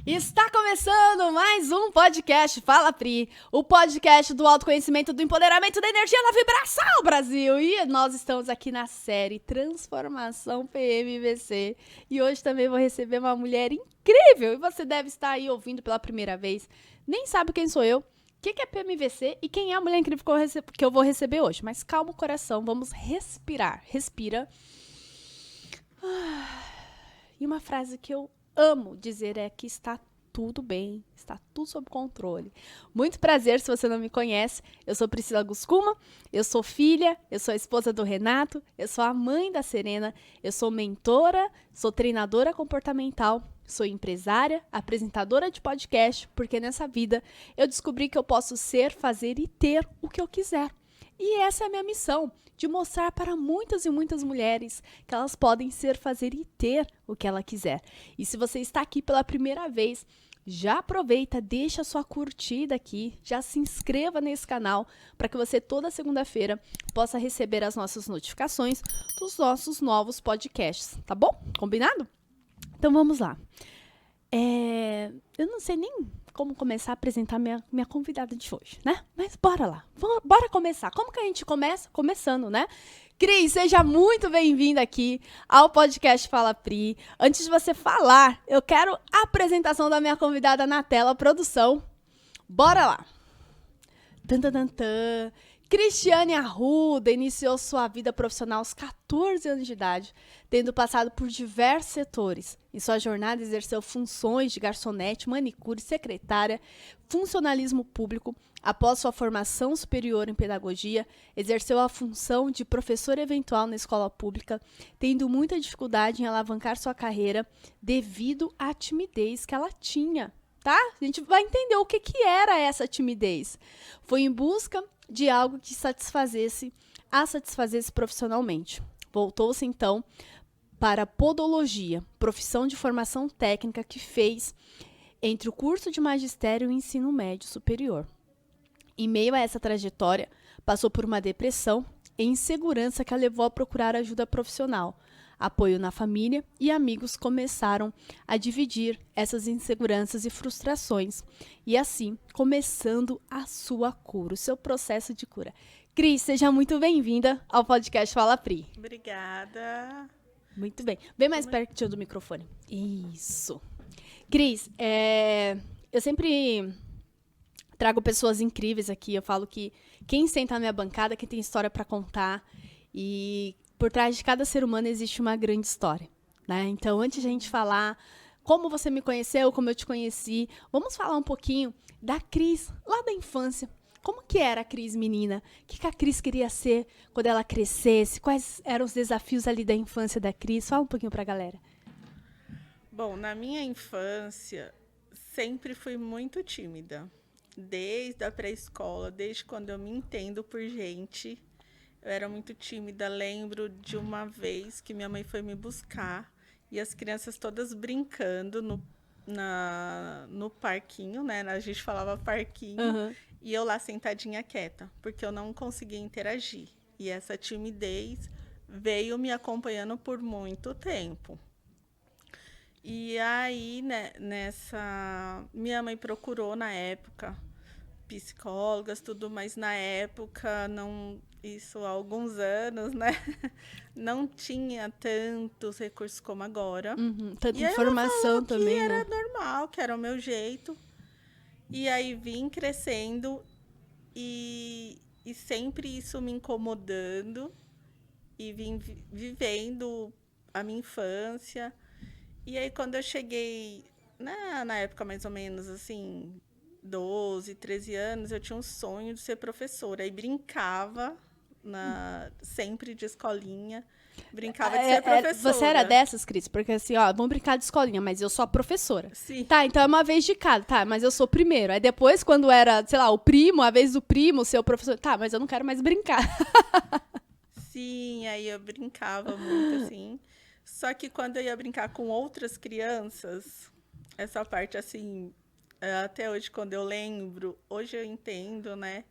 Está começando mais um podcast Fala Pri, o podcast do autoconhecimento, do empoderamento, da energia, da vibração, Brasil. E nós estamos aqui na série Transformação PMVC. E hoje também vou receber uma mulher incrível. E você deve estar aí ouvindo pela primeira vez. Nem sabe quem sou eu, o que é PMVC e quem é a mulher incrível que eu vou receber hoje. Mas calma o coração, vamos respirar. Respira. E uma frase que eu amo dizer é que está tudo bem, está tudo sob controle. Muito prazer, se você não me conhece, eu sou Priscila Guscuma, eu sou filha, eu sou a esposa do Renato, eu sou a mãe da Serena, eu sou mentora, sou treinadora comportamental, sou empresária, apresentadora de podcast, porque nessa vida eu descobri que eu posso ser, fazer e ter o que eu quiser. E essa é a minha missão, de mostrar para muitas e muitas mulheres que elas podem ser, fazer e ter o que ela quiser. E se você está aqui pela primeira vez, já aproveita, deixa a sua curtida aqui, já se inscreva nesse canal para que você toda segunda-feira possa receber as nossas notificações dos nossos novos podcasts, tá bom? Combinado? Então vamos lá. Eu não sei nem como começar a apresentar minha convidada de hoje, né? Mas bora lá, bora começar. Como que a gente começa? Começando, né? Cris, seja muito bem-vinda aqui ao podcast Fala Pri. Antes de você falar, eu quero a apresentação da minha convidada na tela, produção. Bora lá! Tan, tan, tan, tan. Cristiane Arruda iniciou sua vida profissional aos 14 anos de idade, tendo passado por diversos setores. Em sua jornada, exerceu funções de garçonete, manicure, secretária, funcionalismo público. Após sua formação superior em pedagogia, exerceu a função de professor eventual na escola pública, tendo muita dificuldade em alavancar sua carreira devido à timidez que ela tinha. Tá? A gente vai entender o que era essa timidez. Foi em busca de algo que satisfazesse profissionalmente. Voltou-se, então, para a podologia, profissão de formação técnica que fez entre o curso de magistério e o ensino médio superior. Em meio a essa trajetória, passou por uma depressão e insegurança que a levou a procurar ajuda profissional. Apoio na família e amigos começaram a dividir essas inseguranças e frustrações. E assim, começando a sua cura, o seu processo de cura. Cris, seja muito bem-vinda ao podcast Fala Pri. Obrigada. Muito bem. Bem mais perto do microfone. Isso. Cris, eu sempre trago pessoas incríveis aqui. Eu falo que quem senta na minha bancada, quem tem história para contar. E por trás de cada ser humano existe uma grande história, né? Então, antes de a gente falar como você me conheceu, como eu te conheci, vamos falar um pouquinho da Cris, lá da infância. Como que era a Cris menina? O que a Cris queria ser quando ela crescesse? Quais eram os desafios ali da infância da Cris? Fala um pouquinho pra galera. Bom, na minha infância, sempre fui muito tímida. Desde a pré-escola, desde quando eu me entendo por gente, eu era muito tímida. Lembro de uma vez que minha mãe foi me buscar e as crianças todas brincando no parquinho, né? A gente falava parquinho. Uhum. E eu lá sentadinha quieta, porque eu não conseguia interagir. E essa timidez veio me acompanhando por muito tempo. E aí, né, minha mãe procurou na época psicólogas, tudo, mas na época não, isso há alguns anos, né? Não tinha tantos recursos como agora. Tanta E aí informação também, que era né? normal, que era o meu jeito. E aí vim crescendo e sempre isso me incomodando e vim vivendo a minha infância. E aí quando eu cheguei na época mais ou menos assim, 12, 13 anos, eu tinha um sonho de ser professora. Aí brincava sempre de escolinha. Brincava de ser professora. Você era dessas, Cris? Porque assim, ó, vamos brincar de escolinha, mas eu sou a professora. Sim. Tá, então é uma vez de cada. Tá, mas eu sou primeiro. Aí depois, quando era, sei lá, o primo, a vez do primo, ser o professor. Tá, mas eu não quero mais brincar. Sim, aí eu brincava muito, assim. Só que quando eu ia brincar com outras crianças, essa parte, assim, até hoje, quando eu lembro, hoje eu entendo, né?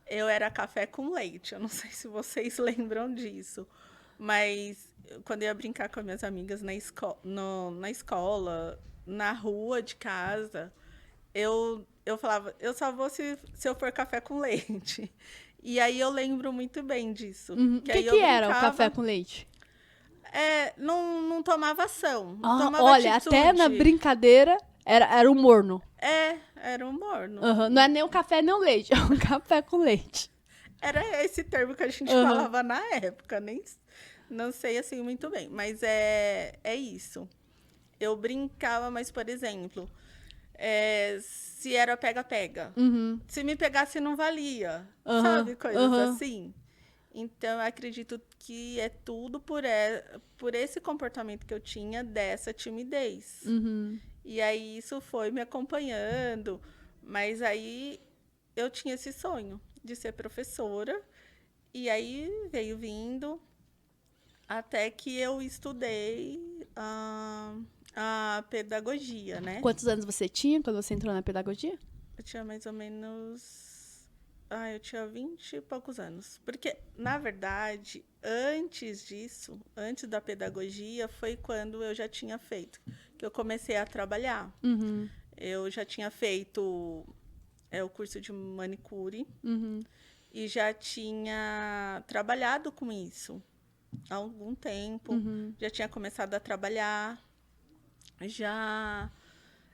Eu era café com leite. Eu não sei se vocês lembram disso. Mas quando eu ia brincar com as minhas amigas na escola, na rua de casa, eu falava, eu só vou se eu for café com leite. E aí eu lembro muito bem disso. Uhum. O Que que aí eu que era o brincava, café com leite? não tomava ação, não Ah, tomava olha, até na atitude. brincadeira era o morno. Era um morno. Aham. Não é nem o café nem o leite, é um café com leite. Era esse termo que a gente Aham. falava na época, nem não sei assim muito bem, mas é isso. Eu brincava, mas, por exemplo, se era pega-pega. Uhum. Se me pegasse, não valia. Aham, Sabe? Coisas aham. assim. Então, eu acredito que é tudo por esse comportamento que eu tinha dessa timidez. Uhum. E aí, isso foi me acompanhando. Mas aí, eu tinha esse sonho de ser professora. E aí, veio vindo até que eu estudei a pedagogia, né? Quantos anos você tinha quando você entrou na pedagogia? Eu tinha mais ou menos. Eu tinha 20 e poucos anos. Porque, na verdade, antes disso, antes da pedagogia, foi quando eu já tinha feito, que eu comecei a trabalhar. Uhum. Eu já tinha feito o curso de manicure Uhum. e já tinha trabalhado com isso há algum tempo. Uhum. Já tinha começado a trabalhar, já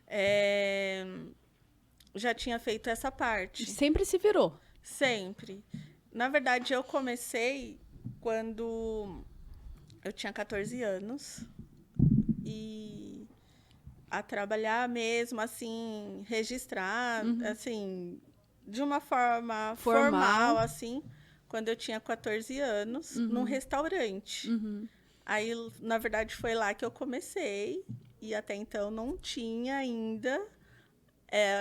é, já tinha feito essa parte. Sempre se virou. Sempre. Na verdade, eu comecei quando eu tinha 14 anos e a trabalhar mesmo, assim, registrar, assim, de uma forma formal, assim, quando eu tinha 14 anos, num restaurante. Uhum. Aí, na verdade, foi lá que eu comecei e até então não tinha ainda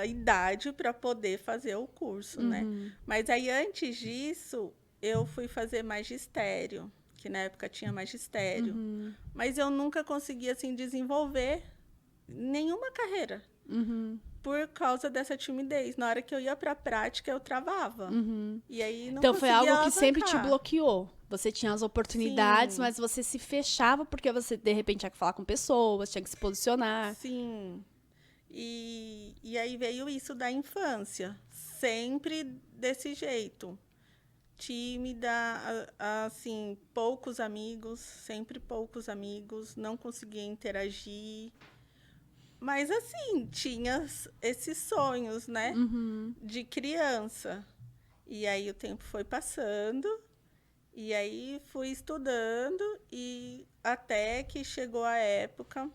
a idade para poder fazer o curso, né? Mas aí, antes disso, eu fui fazer magistério, que na época tinha magistério. Uhum. Mas eu nunca consegui, assim, desenvolver nenhuma carreira. Uhum. Por causa dessa timidez. Na hora que eu ia para a prática, eu travava. Uhum. E aí não Então foi conseguia algo que sempre te alavancar. bloqueou. Você tinha as oportunidades, Sim. mas você se fechava porque você de repente tinha que falar com pessoas, tinha que se posicionar. Sim. E aí veio isso da infância. Sempre desse jeito. Tímida, assim, poucos amigos, sempre poucos amigos, não conseguia interagir. Mas, assim, tinha esses sonhos, né? Uhum. De criança. E aí o tempo foi passando, e aí fui estudando, e até que chegou a época.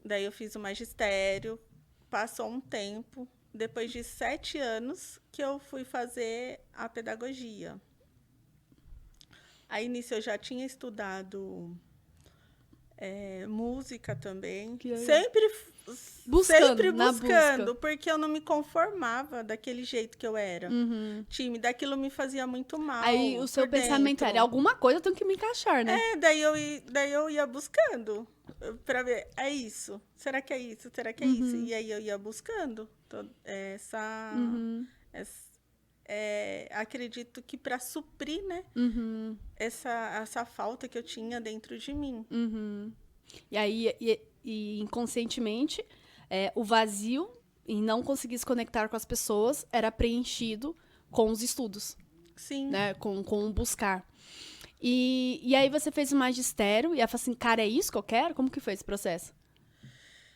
Daí eu fiz o magistério, passou um tempo, depois de 7 anos que eu fui fazer a pedagogia. Aí nisso eu já tinha estudado música também. Que legal. Sempre Buscando, na buscando, busca. porque eu não me conformava daquele jeito que eu era. Uhum. Tímida, aquilo me fazia muito mal. Aí o seu por pensamento dentro. era, alguma coisa eu tenho que me encaixar, né? Daí eu ia buscando para ver, é isso? Será que é isso? Será que é isso? E aí eu ia buscando essa, Uhum. acredito que para suprir, né, Uhum. essa falta que eu tinha dentro de mim. Uhum. E aí, e inconscientemente, o vazio em não conseguir se conectar com as pessoas era preenchido com os estudos, Sim. né? Com o buscar. E aí você fez o magistério e ela falou assim, cara, é isso que eu quero? Como que foi esse processo?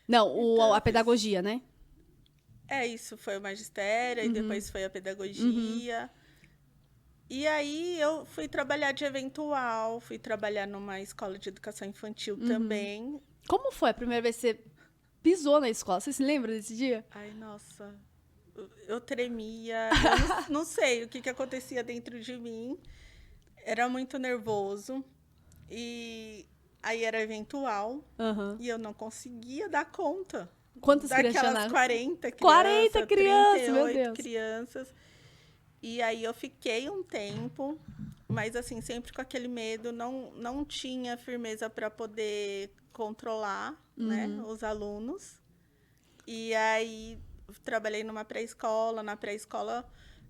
Não, Então, a pedagogia, né? Isso foi o magistério, e depois foi a pedagogia. E aí eu fui trabalhar de eventual, fui trabalhar numa escola de educação infantil também. Como foi a primeira vez que você pisou na escola? Você se lembra desse dia? Ai, nossa, eu tremia, eu não sei o que acontecia dentro de mim. Era muito nervoso. E aí era eventual. Uhum. E eu não conseguia dar conta. Quantas crianças tinha Daquelas na- 40 crianças. 40 crianças, meu 38 Deus. crianças. E aí eu fiquei um tempo, mas assim, sempre com aquele medo, não tinha firmeza para poder controlar, né, os alunos. E aí trabalhei numa pré-escola, na pré-escola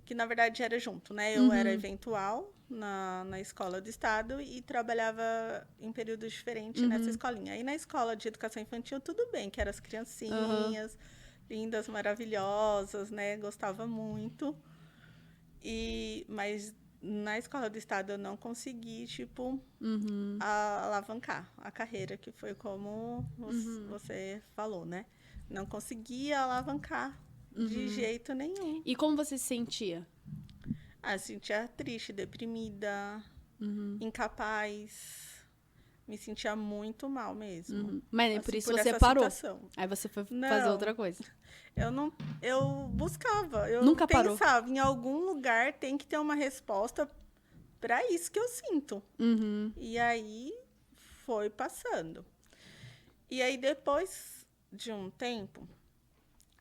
que na verdade era junto, né? Eu era eventual na escola do estado e trabalhava em períodos diferentes nessa escolinha. Aí na escola de educação infantil, tudo bem, que eram as criancinhas, lindas, maravilhosas, né? Gostava muito. Mas na escola do estado eu não consegui, tipo, alavancar a carreira, que foi como você falou, né? Não conseguia alavancar de jeito nenhum. E como você se sentia? Sentia triste, deprimida, incapaz. Me sentia muito mal mesmo. Mas assim, por isso por você essa parou. situação. Aí você foi Não. fazer outra coisa. Eu buscava, eu Nunca parou. pensava, em algum lugar tem que ter uma resposta para isso que eu sinto. E aí foi passando. E aí depois de um tempo,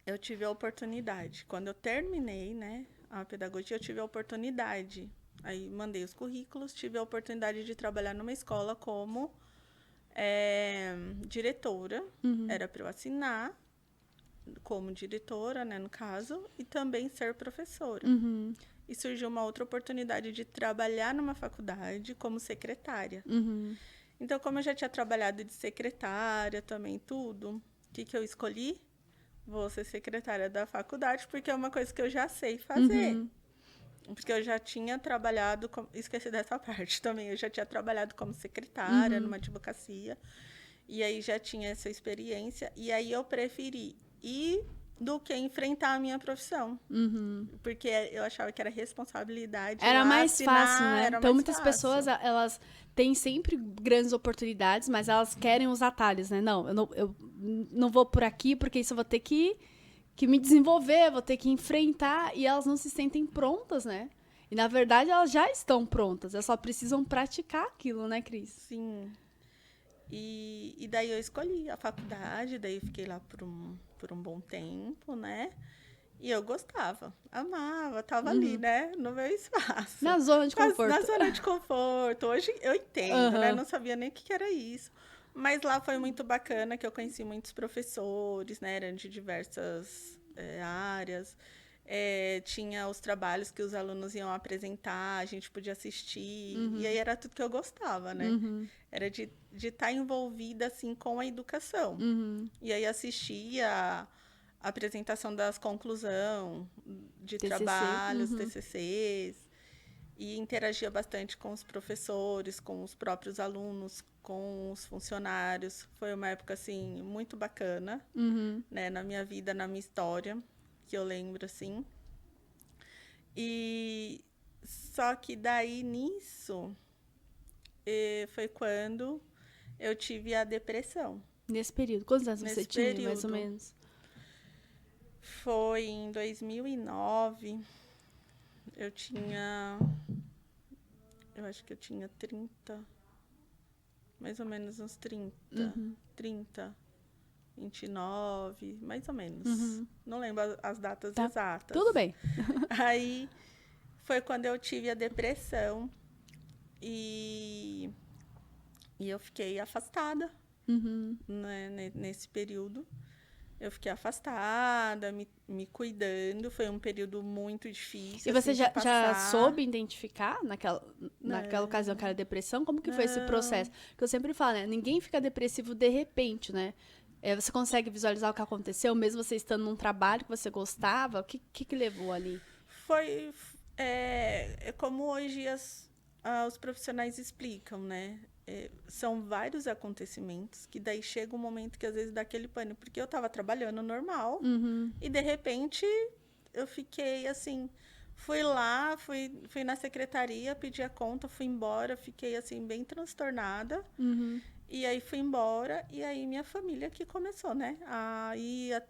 eu tive a oportunidade. Quando eu terminei, né, a pedagogia, eu tive a oportunidade. Aí mandei os currículos, tive a oportunidade de trabalhar numa escola como diretora. Era para eu assinar como diretora, né, no caso, e também ser professora. E surgiu uma outra oportunidade de trabalhar numa faculdade como secretária. Então, como eu já tinha trabalhado de secretária também, tudo, o que eu escolhi? Vou ser secretária da faculdade, porque é uma coisa que eu já sei fazer. Porque eu já tinha trabalhado... Esqueci dessa parte também. Eu já tinha trabalhado como secretária numa advocacia. E aí já tinha essa experiência. E aí eu preferi ir do que enfrentar a minha profissão. Porque eu achava que era responsabilidade. Era mais assinar, fácil, né? era Então, mais muitas fácil. pessoas, elas têm sempre grandes oportunidades, mas elas querem os atalhos, né? Não, eu não vou por aqui, porque isso eu vou ter que me desenvolver, vou ter que enfrentar, e elas não se sentem prontas, né? E, na verdade, elas já estão prontas, elas só precisam praticar aquilo, né, Cris? Sim. E daí eu escolhi a faculdade, daí fiquei lá por um bom tempo, né? E eu gostava, amava, tava ali, né? No meu espaço. Na zona de conforto. Na zona de conforto. Hoje eu entendo, né? Não sabia nem o que era isso. Mas lá foi muito bacana, que eu conheci muitos professores, né? Eram de diversas áreas. Tinha os trabalhos que os alunos iam apresentar, a gente podia assistir. E aí era tudo que eu gostava, né? Era de estar envolvida, assim, com a educação. E aí assistia a apresentação das conclusões de TCC. trabalhos, TCCs. E interagia bastante com os professores, com os próprios alunos, com os funcionários. Foi uma época, assim, muito bacana, né? Na minha vida, na minha história, que eu lembro, assim. E só que daí, nisso, foi quando eu tive a depressão. Nesse período. Quantos anos você tinha, mais ou menos? Foi em 2009. Eu acho que eu tinha 30, mais ou menos uns 30, 29, mais ou menos. Não lembro as datas exatas. Tudo bem. Aí foi quando eu tive a depressão e eu fiquei afastada, né, nesse período. Eu fiquei afastada, me cuidando. Foi um período muito difícil. E você assim, já soube identificar naquela ocasião que era depressão? Como que foi esse processo? Porque eu sempre falo, né? Ninguém fica depressivo de repente, né? Você consegue visualizar o que aconteceu, mesmo você estando num trabalho que você gostava? O que levou ali? Foi como hoje os profissionais explicam, né? São vários acontecimentos que daí chega um momento que às vezes dá aquele pânico, porque eu estava trabalhando normal e de repente eu fiquei assim, fui lá, fui na secretaria, pedi a conta, fui embora, fiquei assim bem transtornada e aí fui embora e aí minha família que começou, né, a ir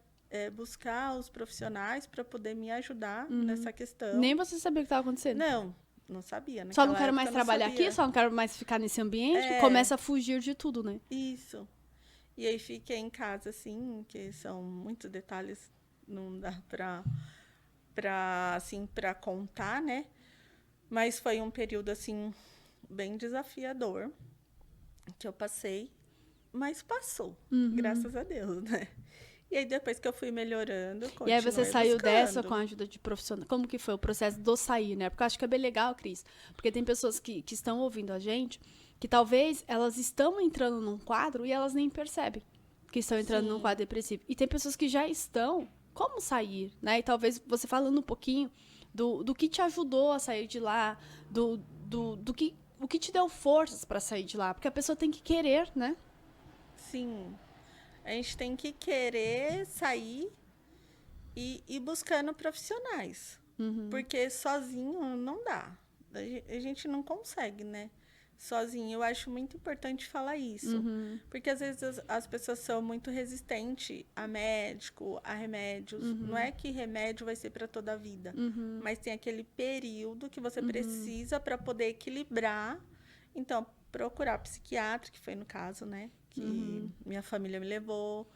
buscar os profissionais para poder me ajudar nessa questão. Nem você sabia o que estava acontecendo? Não sabia, né? Só não quero mais trabalhar aqui, só não quero mais ficar nesse ambiente. Começa a fugir de tudo, né? Isso. E aí fiquei em casa, assim, que são muitos detalhes, não dá pra contar, né? Mas foi um período, assim, bem desafiador que eu passei, mas passou, graças a Deus, né? E aí, depois que eu fui melhorando, E aí você continuei saiu dessa buscando. com a ajuda de profissional. Como que foi o processo do sair, né? Porque eu acho que é bem legal, Cris. Porque tem pessoas que estão ouvindo a gente que talvez elas estão entrando num quadro e elas nem percebem que estão entrando num Sim, quadro depressivo. E tem pessoas que já estão, como sair, né? E talvez você falando um pouquinho do que te ajudou a sair de lá, do que o que te deu forças para sair de lá. Porque a pessoa tem que querer, né? sim. A gente tem que querer sair e ir buscando profissionais. Porque sozinho não dá. A gente não consegue, né? Sozinho. Eu acho muito importante falar isso. Porque às vezes as pessoas são muito resistentes a médico, a remédios. Não é que remédio vai ser para toda a vida. Mas tem aquele período que você precisa para poder equilibrar. Então, procurar psiquiatra, que foi no caso, né? Que minha família me levou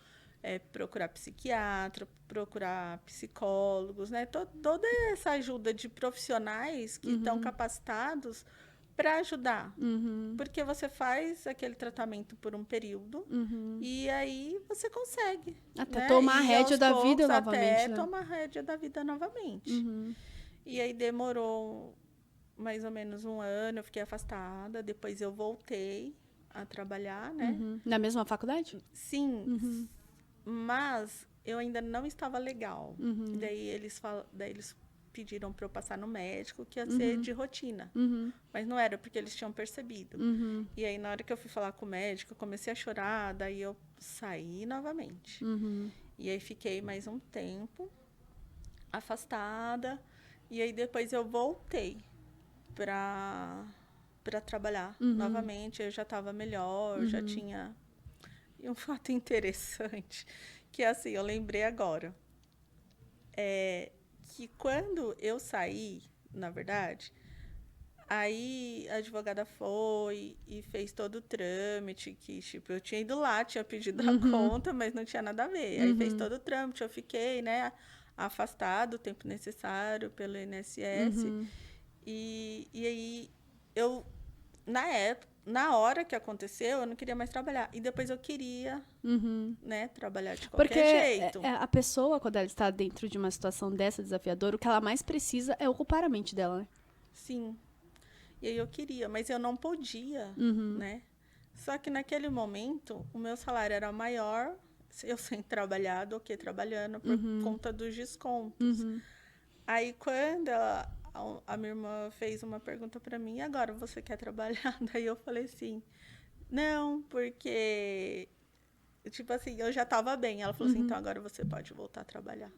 procurar psiquiatra, procurar psicólogos, né? Toda essa ajuda de profissionais que estão capacitados para ajudar. Porque você faz aquele tratamento por um período e aí você consegue, Até né? tomar a E rédea aos da vida poucos novamente, até né? tomar a rédea da vida novamente. E aí demorou mais ou menos um ano, eu fiquei afastada, depois eu voltei a trabalhar, né? Na mesma faculdade? Sim, mas eu ainda não estava legal. E daí eles pediram para eu passar no médico, que ia ser de rotina. Mas não era, porque eles tinham percebido. E aí, na hora que eu fui falar com o médico, eu comecei a chorar, daí eu saí novamente. E aí fiquei mais um tempo afastada. E aí depois eu voltei para trabalhar novamente. Eu já estava melhor, já tinha. E um fato interessante, que assim, eu lembrei agora, que quando eu saí, na verdade, aí a advogada foi e fez todo o trâmite, que tipo, eu tinha ido lá, tinha pedido a conta, mas não tinha nada a ver. Aí fez todo o trâmite, eu fiquei, né, afastado o tempo necessário pelo INSS. E aí eu na hora que aconteceu, eu não queria mais trabalhar. E depois eu queria, né, trabalhar de Porque qualquer jeito. a pessoa, quando ela está dentro de uma situação dessa desafiadora, o que ela mais precisa é ocupar a mente dela, né? Sim. E aí eu queria, mas eu não podia, né? Só que naquele momento, o meu salário era maior eu sem trabalhar do que trabalhando por conta dos descontos. Aí quando a minha irmã fez uma pergunta para mim, agora você quer trabalhar? Daí eu falei assim, não, porque tipo assim, eu já estava bem. Ela falou assim, então agora você pode voltar a trabalhar.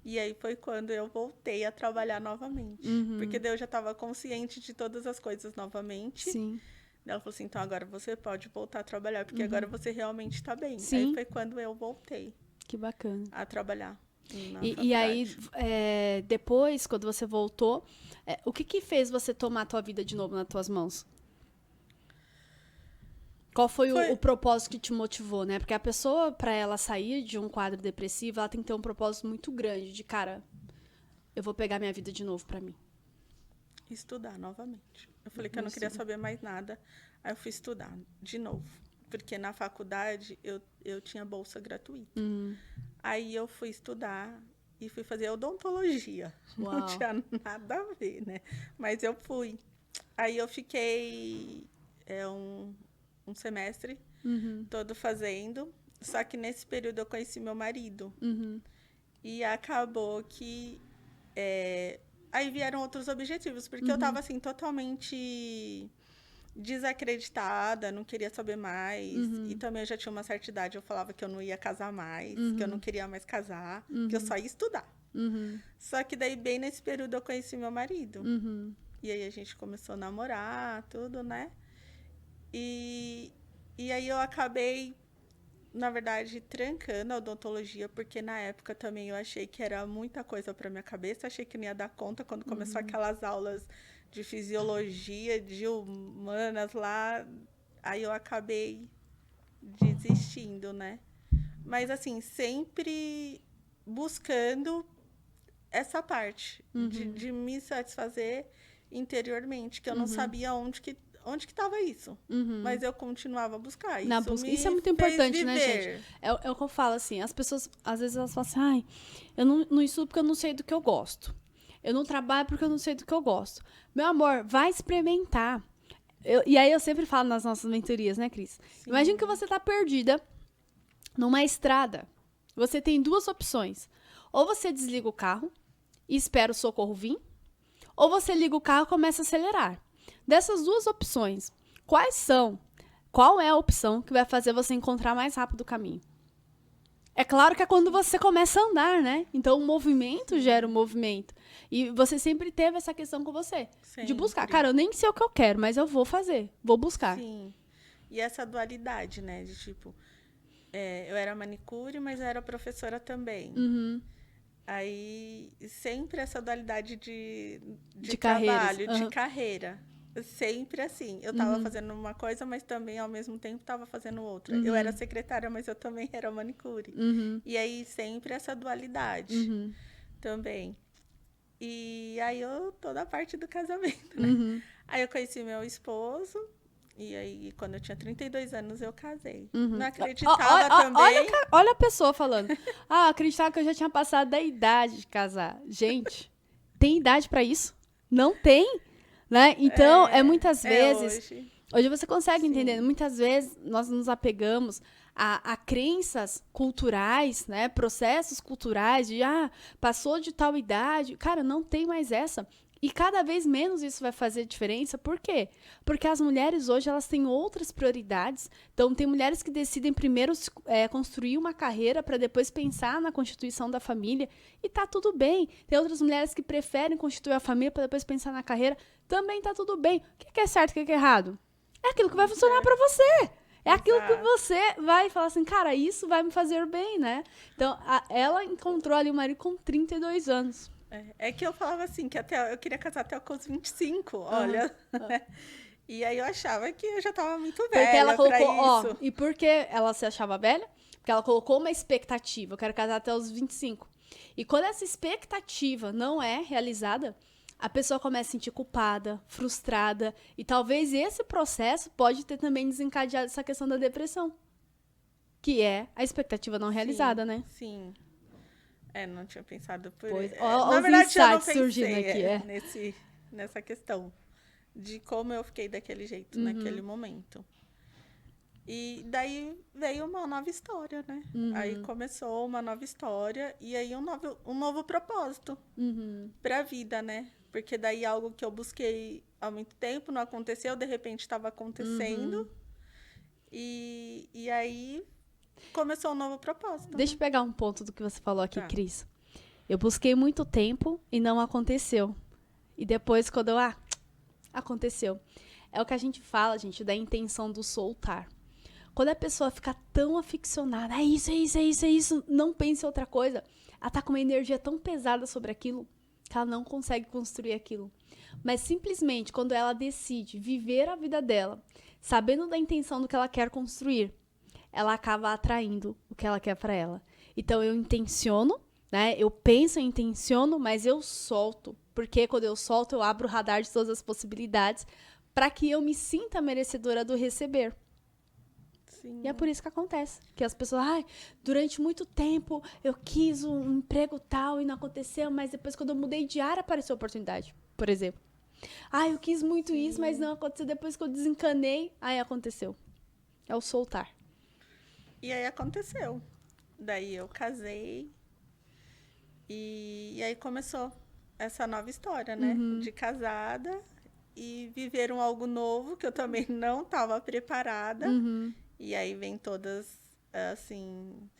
E aí foi quando eu voltei a trabalhar novamente. Porque daí eu já estava consciente de todas as coisas novamente. Sim. Ela falou assim, então agora você pode voltar a trabalhar, porque agora você realmente está bem. Aí Sim. foi quando eu voltei Que bacana. a trabalhar na E aí, faculdade. depois, quando você voltou, o que que fez você tomar a tua vida de novo nas tuas mãos? Qual foi Foi, o propósito que te motivou, né? Porque a pessoa, para ela sair de um quadro depressivo, ela tem que ter um propósito muito grande de, cara, eu vou pegar minha vida de novo para mim. estudar novamente. Eu falei que eu não queria saber mais nada, aí eu fui estudar de novo. Porque na faculdade eu tinha bolsa gratuita. Aí eu fui estudar e fui fazer odontologia. Uau. Não tinha nada a ver, né? Mas eu fui. Aí eu fiquei um semestre todo fazendo. Só que nesse período eu conheci meu marido. E acabou que aí vieram outros objetivos, porque eu estava assim totalmente desacreditada, não queria saber mais. E também eu já tinha uma certa idade, eu falava que eu não ia casar mais, que eu não queria mais casar, que eu só ia estudar. Só que daí, bem nesse período, eu conheci meu marido. E aí a gente começou a namorar, tudo, né? E aí eu acabei, na verdade, trancando a odontologia, porque na época também eu achei que era muita coisa para minha cabeça, achei que não ia dar conta quando começou aquelas aulas de fisiologia, de humanas lá, aí eu acabei desistindo, né? Mas assim, sempre buscando essa parte de me satisfazer interiormente, que eu não sabia onde que estava isso? Mas eu continuava a buscar. Na Isso busca. me Isso é muito fez importante, né, viver. gente? É o que eu falo, assim, as pessoas, às vezes, elas falam assim, ai, eu não estudo porque eu não sei do que eu gosto. Eu não trabalho porque eu não sei do que eu gosto. Meu amor, vai experimentar. E aí eu sempre falo nas nossas mentorias, né, Cris? Sim. Imagina que você tá perdida numa estrada. Você tem duas opções. Ou você desliga o carro e espera o socorro vir, ou você liga o carro e começa a acelerar. Dessas duas opções, qual é a opção que vai fazer você encontrar mais rápido o caminho? É claro que é quando você começa a andar, né? Então, o movimento gera um movimento. E você sempre teve essa questão com você. De buscar. Sempre. Cara, eu nem sei o que eu quero, mas eu vou fazer. Vou buscar. Sim. E essa dualidade, né? De tipo, eu era manicure, mas eu era professora também. Aí, sempre essa dualidade de carreiras. trabalho, de carreira. Sempre assim. Eu estava fazendo uma coisa, mas também, ao mesmo tempo, estava fazendo outra. Eu era secretária, mas eu também era manicure. E aí, sempre essa dualidade também. E aí, eu toda a parte do casamento, né? Aí, eu conheci meu esposo. E aí, quando eu tinha 32 anos, eu casei. Não acreditava também. Olha a pessoa falando. Acreditava que eu já tinha passado da idade de casar. Gente, tem idade pra isso? Não tem, né? Então, muitas vezes... Hoje você consegue entender. Muitas vezes, nós nos apegamos a crenças culturais, né? Processos culturais de, passou de tal idade. Cara, não tem mais essa. E cada vez menos isso vai fazer diferença. Por quê? Porque as mulheres hoje, elas têm outras prioridades. Então, tem mulheres que decidem primeiro construir uma carreira para depois pensar na constituição da família. E tá tudo bem. Tem outras mulheres que preferem constituir a família para depois pensar na carreira. Também tá tudo bem. O que é certo e o que é errado? É aquilo que vai funcionar para você. É aquilo que você vai falar assim, cara, isso vai me fazer bem, né? Então, ela encontrou ali o marido com 32 anos. É que eu falava assim, que eu queria casar até os 25, olha. E aí eu achava que eu já estava muito velha. Porque ela colocou, isso. E por que ela se achava velha? Porque ela colocou uma expectativa, eu quero casar até os 25. E quando essa expectativa não é realizada, a pessoa começa a se sentir culpada, frustrada. E talvez esse processo pode ter também desencadeado essa questão da depressão. Que é a expectativa não realizada, né? Sim. Não tinha pensado por isso. Na verdade, eu não pensei surgindo aqui, nessa questão de como eu fiquei daquele jeito naquele momento. E daí veio uma nova história, né? Aí começou uma nova história e aí um novo propósito para a vida, né? Porque daí algo que eu busquei há muito tempo não aconteceu, de repente estava acontecendo. E aí começou um novo propósito. Deixa eu pegar um ponto do que você falou aqui, Cris. Eu busquei muito tempo e não aconteceu. E depois, quando aconteceu. É o que a gente fala, gente, da intenção do soltar. Quando a pessoa fica tão aficionada, é isso, não pense em outra coisa. Ela tá com uma energia tão pesada sobre aquilo que ela não consegue construir aquilo. Mas simplesmente, quando ela decide viver a vida dela, sabendo da intenção do que ela quer construir, ela acaba atraindo o que ela quer para ela. Então, eu intenciono, né? Eu penso, eu intenciono, mas eu solto. Porque quando eu solto, eu abro o radar de todas as possibilidades para que eu me sinta merecedora do receber. Sim. E é por isso que acontece. Que as pessoas, durante muito tempo eu quis um emprego tal e não aconteceu, mas depois quando eu mudei de área apareceu a oportunidade, por exemplo. Eu quis muito isso, mas não aconteceu. Depois que eu desencanei, aí aconteceu. É o soltar. E aí aconteceu. Daí eu casei e aí começou essa nova história, né? De casada e viveram algo novo que eu também não estava preparada. E aí vem todas, assim,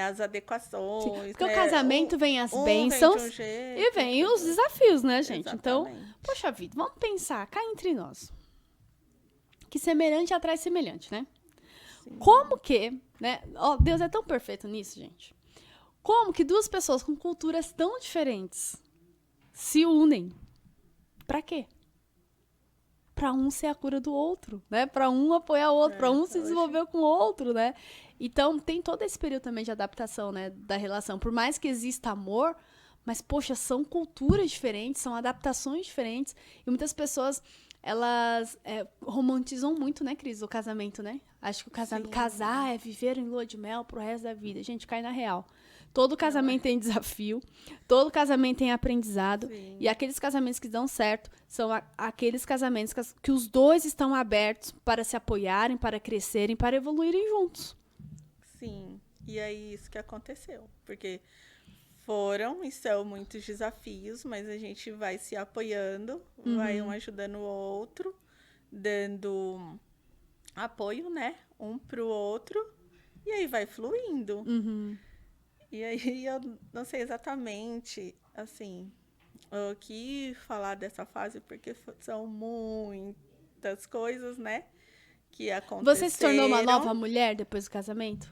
as adequações. Sim, porque o casamento vem as bênçãos e vem os desafios, né, gente? Exatamente. Então, poxa vida, vamos pensar, cá entre nós. Que semelhante atrai semelhante, né? Sim. Como que, né? Deus é tão perfeito nisso, gente. Como que duas pessoas com culturas tão diferentes se unem? Pra quê? Pra um ser a cura do outro, né? Pra um apoiar o outro, pra um se desenvolver com o outro, né? Então, tem todo esse período também de adaptação, né? Da relação. Por mais que exista amor, mas, poxa, são culturas diferentes, são adaptações diferentes. E muitas pessoas elas romantizam muito, né, Cris, o casamento, né? Acho que Sim. casar é viver em lua de mel pro resto da vida. Gente, cai na real. Todo casamento tem desafio, todo casamento tem aprendizado. Sim. E aqueles casamentos que dão certo são aqueles casamentos que os dois estão abertos para se apoiarem, para crescerem, para evoluírem juntos. Sim, e aí isso que aconteceu, porque foram e são muitos desafios, mas a gente vai se apoiando, vai um ajudando o outro, dando apoio, né, um pro outro, e aí vai fluindo. Uhum. E aí eu não sei exatamente, assim, o que falar dessa fase, porque são muitas coisas, né, que aconteceram. Você se tornou uma nova mulher depois do casamento?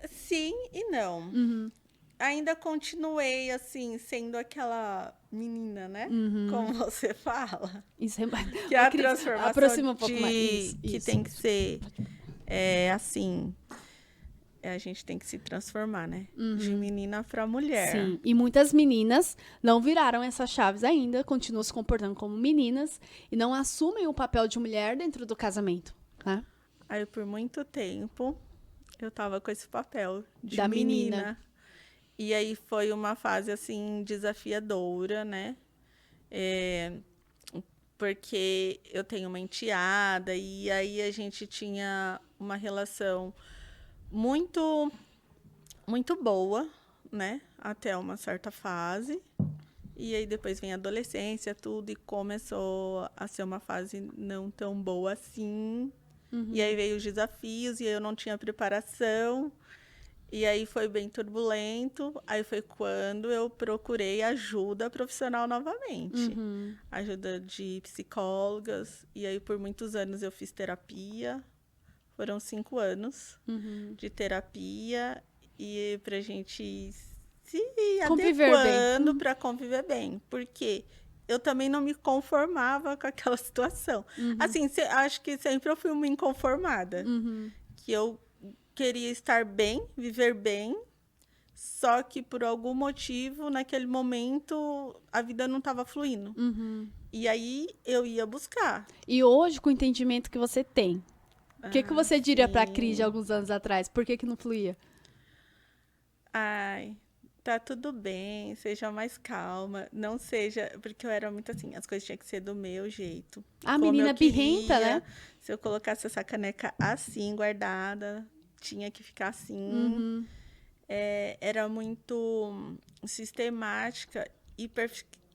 Sim e não. Uhum. Ainda continuei, assim, sendo aquela menina, né? Como você fala. Isso é... Que a Cris, transformação aproxima um pouco mais. Isso, que isso. tem que ser, assim... a gente tem que se transformar, né? De menina para mulher. Sim, e muitas meninas não viraram essas chaves ainda, continuam se comportando como meninas e não assumem o papel de mulher dentro do casamento, né? Aí, por muito tempo, eu tava com esse papel de Da menina. menina. E aí foi uma fase, assim, desafiadora, né? Porque eu tenho uma enteada e aí a gente tinha uma relação muito, muito boa, né? Até uma certa fase. E aí depois vem a adolescência, tudo, e começou a ser uma fase não tão boa assim. E aí veio os desafios, e eu não tinha preparação. E aí foi bem turbulento. Aí foi quando eu procurei ajuda profissional novamente. Ajuda de psicólogas. E aí por muitos anos eu fiz terapia. Foram 5 anos de terapia. E pra gente se Conviver adequando para conviver bem. Porque eu também não me conformava com aquela situação. Assim, acho que sempre eu fui uma inconformada. Que eu queria estar bem, viver bem, só que por algum motivo, naquele momento, a vida não estava fluindo. E aí eu ia buscar. E hoje, com o entendimento que você tem, o que você diria pra sim. Cris de alguns anos atrás? Por que não fluía? Ai, tá tudo bem, seja mais calma, não seja... Porque eu era muito assim, as coisas tinham que ser do meu jeito. A como menina eu birrenta, queria. né? Se eu colocasse essa caneca assim, guardada, tinha que ficar assim. Era muito sistemática e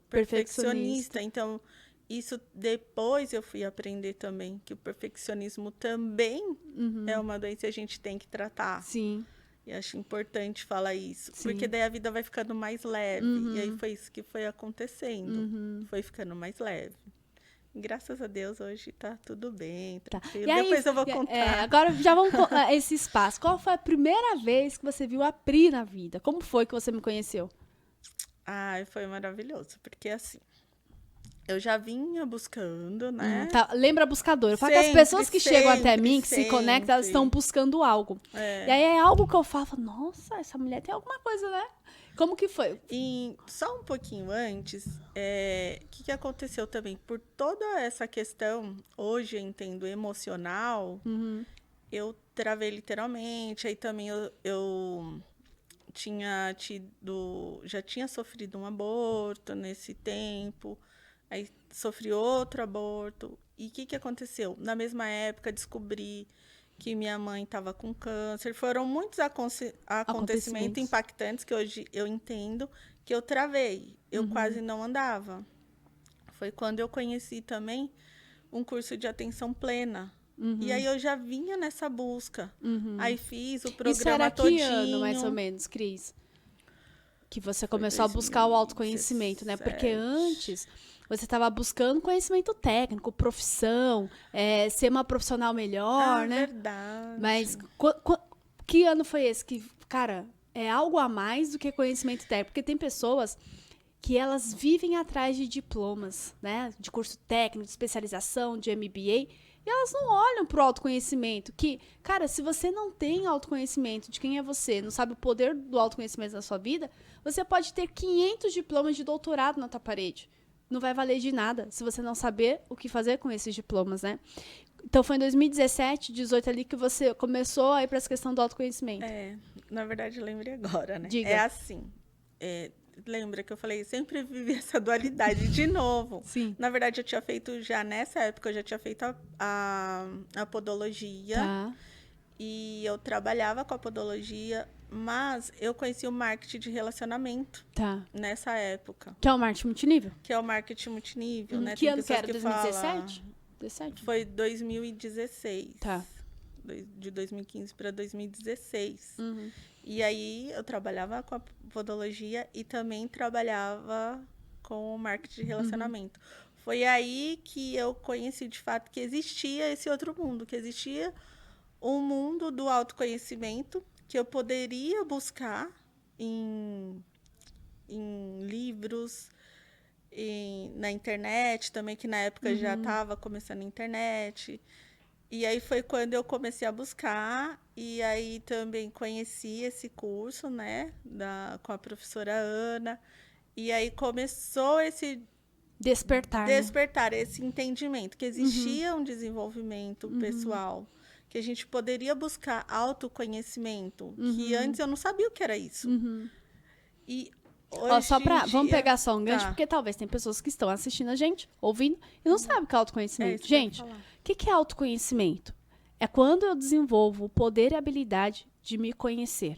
perfeccionista. Então, isso depois eu fui aprender também, que o perfeccionismo também é uma doença e a gente tem que tratar. Sim. E acho importante falar isso. Sim. Porque daí a vida vai ficando mais leve. E aí foi isso que foi acontecendo. Foi ficando mais leve. Graças a Deus, hoje tá tudo bem, tranquilo. E aí, depois eu vou contar. Agora já vamos esse espaço. Qual foi a primeira vez que você viu a Pri na vida? Como foi que você me conheceu? Ai, foi maravilhoso, porque assim, eu já vinha buscando, né? Lembra buscador. Eu falo que as pessoas que chegam até mim, que se conectam, elas estão buscando algo. E aí é algo que eu falo, nossa, essa mulher tem alguma coisa, né? Como que foi? E só um pouquinho antes, o que aconteceu também? Por toda essa questão, hoje eu entendo, emocional, eu travei literalmente. Aí também eu tinha já tinha sofrido um aborto nesse tempo. Aí sofri outro aborto. E o que aconteceu? Na mesma época, descobri que minha mãe estava com câncer. Foram muitos acontecimentos impactantes que hoje eu entendo que eu travei. Eu quase não andava. Foi quando eu conheci também um curso de atenção plena. E aí eu já vinha nessa busca. Aí fiz o programa Isso era todinho. Que ano, mais ou menos, Cris? Que você começou a buscar o autoconhecimento, né? Porque antes você estava buscando conhecimento técnico, profissão, ser uma profissional melhor, né? Verdade. Mas que ano foi esse? Que, cara, é algo a mais do que conhecimento técnico. Porque tem pessoas que elas vivem atrás de diplomas, né? De curso técnico, de especialização, de MBA. E elas não olham pro autoconhecimento. Que, cara, se você não tem autoconhecimento de quem é você, não sabe o poder do autoconhecimento na sua vida, você pode ter 500 diplomas de doutorado na tua parede. não vai valer de nada se você não saber o que fazer com esses diplomas, né? Então, foi em 2017, 18 ali que você começou a ir para essa questão do autoconhecimento. Na verdade, eu lembrei agora, né? Diga. É assim. Lembra que eu falei, sempre vivi essa dualidade de novo. Sim. Na verdade, eu tinha feito já, nessa época, eu já tinha feito a podologia. Tá. E eu trabalhava com a podologia, mas eu conheci o marketing de relacionamento Tá. nessa época. Que é o marketing multinível? Que é o marketing multinível, né? Que Tem ano que pessoas era? que 2017? falam- 17? Foi 2016. Tá. De 2015 para 2016. E aí eu trabalhava com a podologia e também trabalhava com o marketing de relacionamento. Foi aí que eu conheci de fato que existia esse outro mundo, que existia um mundo do autoconhecimento que eu poderia buscar em livros, na internet também, que na época já estava começando a internet. E aí foi quando eu comecei a buscar, e aí também conheci esse curso, né, com a professora Ana, e aí começou esse Despertar, né? despertar, esse entendimento, que existia um desenvolvimento pessoal, que a gente poderia buscar autoconhecimento, que antes eu não sabia o que era isso. E Ó, hoje vamos pegar só um gancho, Tá. porque talvez tem pessoas que estão assistindo a gente, ouvindo, e não sabem o que é autoconhecimento. isso que eu ia Gente, falar. o que é autoconhecimento? É quando eu desenvolvo o poder e a habilidade de me conhecer.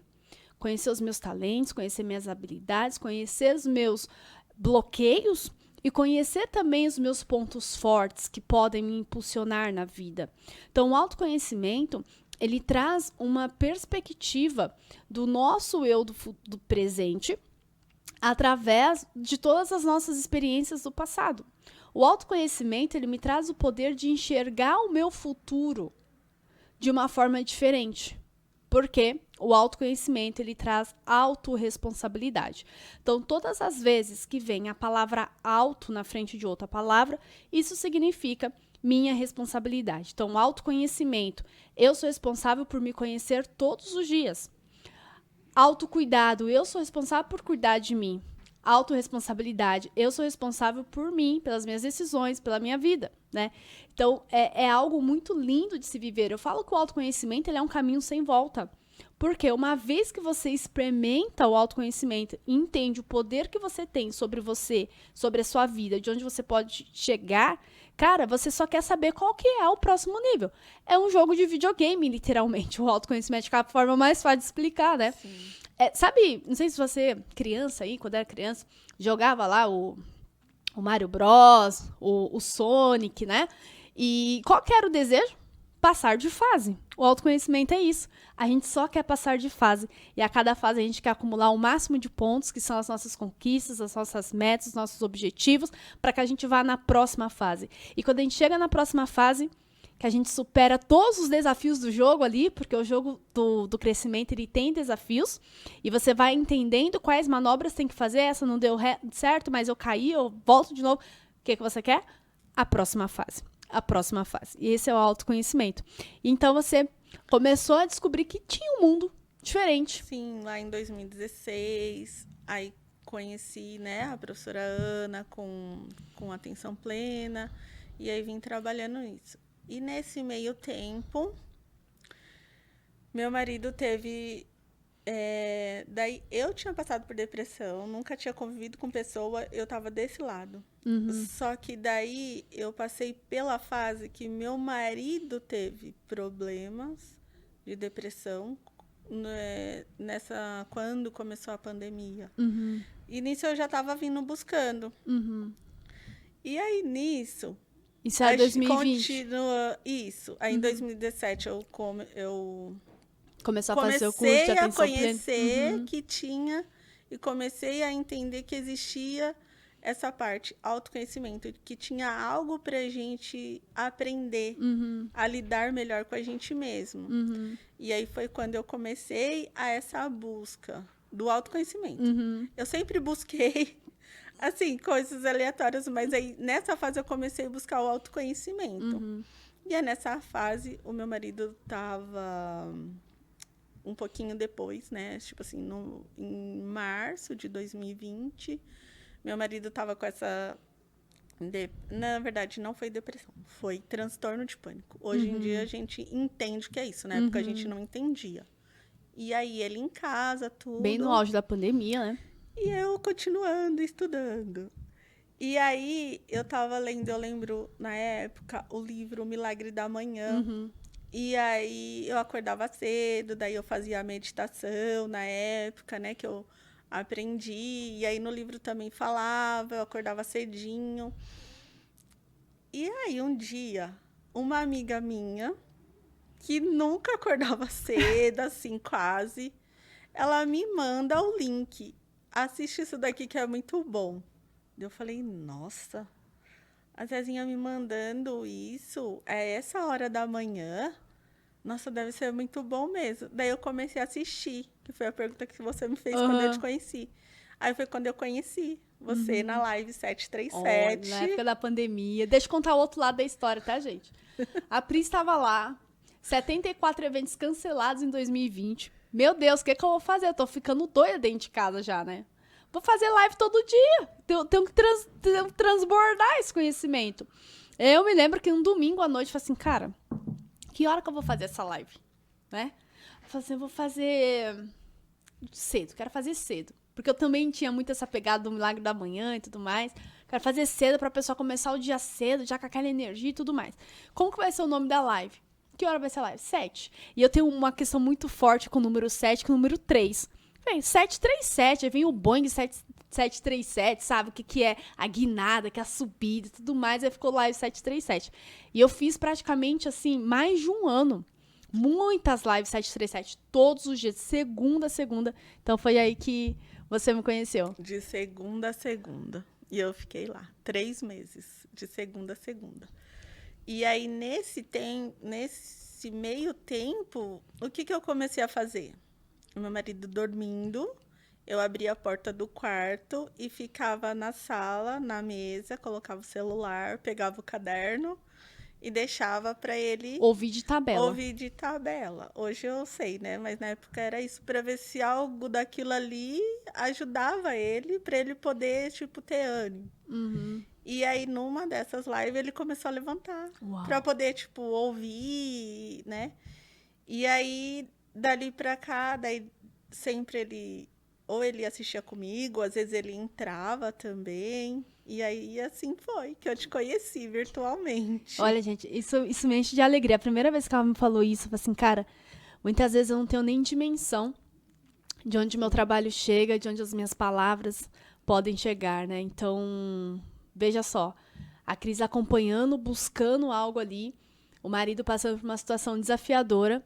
Conhecer os meus talentos, conhecer minhas habilidades, conhecer os meus bloqueios e conhecer também os meus pontos fortes que podem me impulsionar na vida. Então, o autoconhecimento, ele traz uma perspectiva do nosso eu do presente, através de todas as nossas experiências do passado. O autoconhecimento, ele me traz o poder de enxergar o meu futuro de uma forma diferente. Porque o autoconhecimento, ele traz autorresponsabilidade. Então, todas as vezes que vem a palavra auto na frente de outra palavra, isso significa minha responsabilidade. Então, o autoconhecimento, eu sou responsável por me conhecer todos os dias. Autocuidado, eu sou responsável por cuidar de mim. Autorresponsabilidade, eu sou responsável por mim, pelas minhas decisões, pela minha vida, né? Então, é algo muito lindo de se viver. Eu falo que o autoconhecimento, ele é um caminho sem volta. Porque uma vez que você experimenta o autoconhecimento e entende o poder que você tem sobre você, sobre a sua vida, de onde você pode chegar, cara, você só quer saber qual que é o próximo nível. É um jogo de videogame, literalmente. O autoconhecimento é a forma mais fácil de explicar, né? Sabe, não sei se você, criança aí, quando era criança, jogava lá o Mario Bros, o Sonic, né? E qual que era o desejo? Passar de fase. O autoconhecimento é isso. A gente só quer passar de fase. E a cada fase a gente quer acumular o máximo de pontos, que são as nossas conquistas, as nossas metas, os nossos objetivos, para que a gente vá na próxima fase. E quando a gente chega na próxima fase, que a gente supera todos os desafios do jogo ali, porque o jogo do crescimento, ele tem desafios, e você vai entendendo quais manobras tem que fazer, essa não deu certo, mas eu caí, eu volto de novo. O que você quer? A próxima fase. A próxima fase. E esse é o autoconhecimento. Então, você começou a descobrir que tinha um mundo diferente. Sim, lá em 2016, aí conheci, né, a professora Ana com atenção plena, e aí vim trabalhando nisso. E nesse meio tempo, meu marido teve... daí eu tinha passado por depressão, nunca tinha convivido com pessoa, eu tava desse lado. Só que daí eu passei pela fase que meu marido teve problemas de depressão, né, quando começou a pandemia. E nisso eu já estava vindo buscando. E aí nisso... Isso é 2020. Continua isso. Aí em 2017 eu Começou a fazer o curso de comecei a atenção plena. conhecer que tinha e comecei a entender que existia essa parte, autoconhecimento, que tinha algo para a gente aprender a lidar melhor com a gente mesmo. E aí foi quando eu comecei essa busca do autoconhecimento. Eu sempre busquei, assim, coisas aleatórias, mas aí nessa fase eu comecei a buscar o autoconhecimento. E aí nessa fase o meu marido estava um pouquinho depois, né? Tipo assim, em março de 2020, meu marido estava com Na verdade, não foi depressão, foi transtorno de pânico. Hoje em dia a gente entende o que é isso, né? Porque a gente não entendia. E aí ele em casa, Bem no tudo, auge da pandemia, né? e eu continuando estudando. E aí eu tava lendo, eu lembro na época, o livro O Milagre da Manhã. E aí eu acordava cedo, daí eu fazia a meditação na época, né, que eu aprendi. E aí no livro também falava, eu acordava cedinho. E aí um dia, uma amiga minha, que nunca acordava cedo, assim, quase, ela me manda o link. Assiste isso daqui que é muito bom. Eu falei, nossa, a Zezinha me mandando isso, é essa hora da manhã? Nossa, deve ser muito bom mesmo. Daí eu comecei a assistir, que foi a pergunta que você me fez quando eu te Aham. conheci. Aí foi quando eu conheci você na live Olha, na 737. época da pandemia. Deixa eu contar o outro lado da história, tá, gente? A Pri estava lá, 74 eventos cancelados em 2020. Meu Deus, o que que eu vou fazer? Eu tô ficando doida dentro de casa já, né? Vou fazer live todo dia. Tenho que tenho que transbordar esse conhecimento. Eu me lembro que um domingo à noite, eu falei assim, cara, que hora que eu vou fazer essa live? Né? Eu falei assim, eu vou fazer cedo, quero fazer cedo. Porque eu também tinha muito essa pegada do milagre da manhã e tudo mais. Quero fazer cedo pra pessoa começar o dia cedo, já com aquela energia e tudo mais. Como que vai ser o nome da live? Que hora vai ser a live? 7. E eu tenho uma questão muito forte com o número 7 e com o número 3. Vem, 737, aí vem o Boeing 737, sabe? O que é a guinada, que é a subida e tudo mais. Aí ficou live 737. E eu fiz praticamente, assim, mais de um ano. Muitas lives 737, todos os dias, segunda a segunda. Então foi aí que você me conheceu. De segunda a segunda. E eu fiquei lá 3 meses, de segunda a segunda. E aí, nesse meio tempo, o que eu comecei a fazer? O meu marido dormindo, eu abria a porta do quarto e ficava na sala, na mesa, colocava o celular, pegava o caderno e deixava para ele Ouvi de tabela. ouvir de tabela. Hoje eu sei, né? Mas na época era isso, para ver se algo daquilo ali ajudava ele, para ele poder, tipo, ter ânimo. E aí, numa dessas lives, ele começou a levantar, para Uau. poder, tipo, ouvir, né? E aí, dali pra cá, daí sempre ou ele assistia comigo, às vezes ele entrava também. E aí, assim foi que eu te conheci virtualmente. Olha, gente, isso me enche de alegria. A primeira vez que ela me falou isso, eu falei assim, cara, muitas vezes eu não tenho nem dimensão de onde meu trabalho chega, de onde as minhas palavras podem chegar, né? Então, veja só, a Cris acompanhando, buscando algo ali, o marido passando por uma situação desafiadora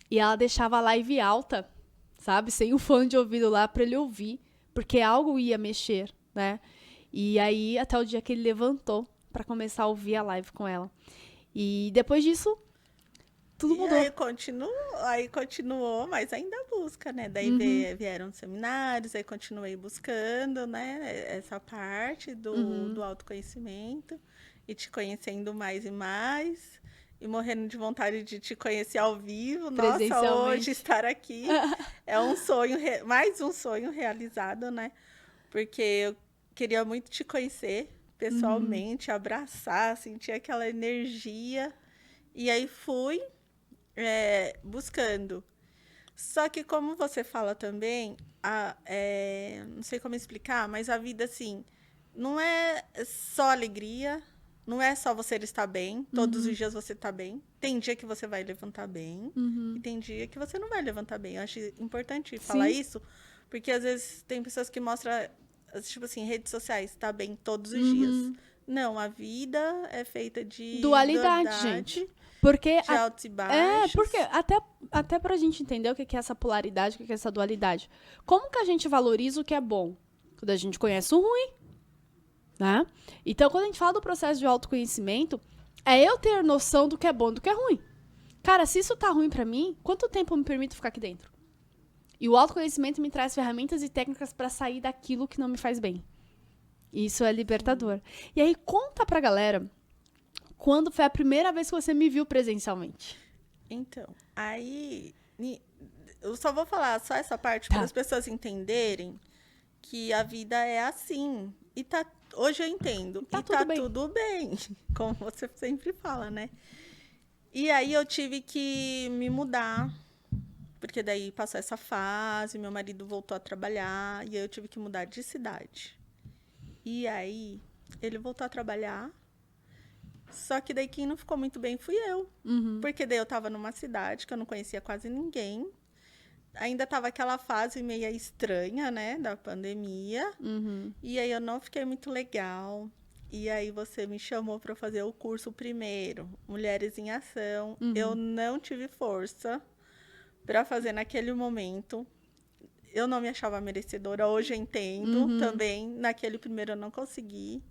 e ela deixava a live alta, sabe? Sem o fone de ouvido lá pra ele ouvir, porque algo ia mexer, né? E aí, até o dia que ele levantou pra começar a ouvir a live com ela. E depois disso, tudo E mudou. aí continuou, mas ainda busca, né? Daí vieram seminários, aí continuei buscando, né? Essa parte do autoconhecimento e te conhecendo mais e mais. E morrendo de vontade de te conhecer ao vivo. Nossa, hoje Presencialmente. estar aqui é um sonho, mais um sonho realizado, né? Porque eu queria muito te conhecer pessoalmente, abraçar, sentir aquela energia. E aí fui buscando. Só que como você fala também, não sei como explicar, mas a vida, assim, não é só alegria, não é só você estar bem, todos os dias você está bem. Tem dia que você vai levantar bem e tem dia que você não vai levantar bem. Eu acho importante falar Sim. isso, porque às vezes tem pessoas que mostram, tipo assim, redes sociais, tá bem todos os dias. Não, a vida é feita de Dualidade, gente. Porque de altos e porque baixos. até pra gente entender o que é essa polaridade, o que é essa dualidade. Como que a gente valoriza o que é bom? Quando a gente conhece o ruim, né? Então, quando a gente fala do processo de autoconhecimento, é eu ter noção do que é bom e do que é ruim. Cara, se isso tá ruim pra mim, quanto tempo eu me permito ficar aqui dentro? E o autoconhecimento me traz ferramentas e técnicas pra sair daquilo que não me faz bem. Isso é libertador. E aí, conta pra galera quando foi a primeira vez que você me viu presencialmente. Então, aí eu só vou falar só essa parte para Tá. as pessoas entenderem que a vida é assim. Hoje eu entendo. Tá E tudo tá bem. tudo bem, como você sempre fala, né? E aí eu tive que me mudar, porque daí passou essa fase, meu marido voltou a trabalhar, e aí eu tive que mudar de cidade. E aí ele voltou a trabalhar, só que daí quem não ficou muito bem fui eu. Porque daí eu tava numa cidade que eu não conhecia quase ninguém. Ainda tava aquela fase meio estranha, né, da pandemia. E aí eu não fiquei muito legal. E aí você me chamou para fazer o curso primeiro, Mulheres em Ação. Eu não tive força para fazer naquele momento. Eu não me achava merecedora, hoje eu entendo também. Naquele primeiro eu não consegui.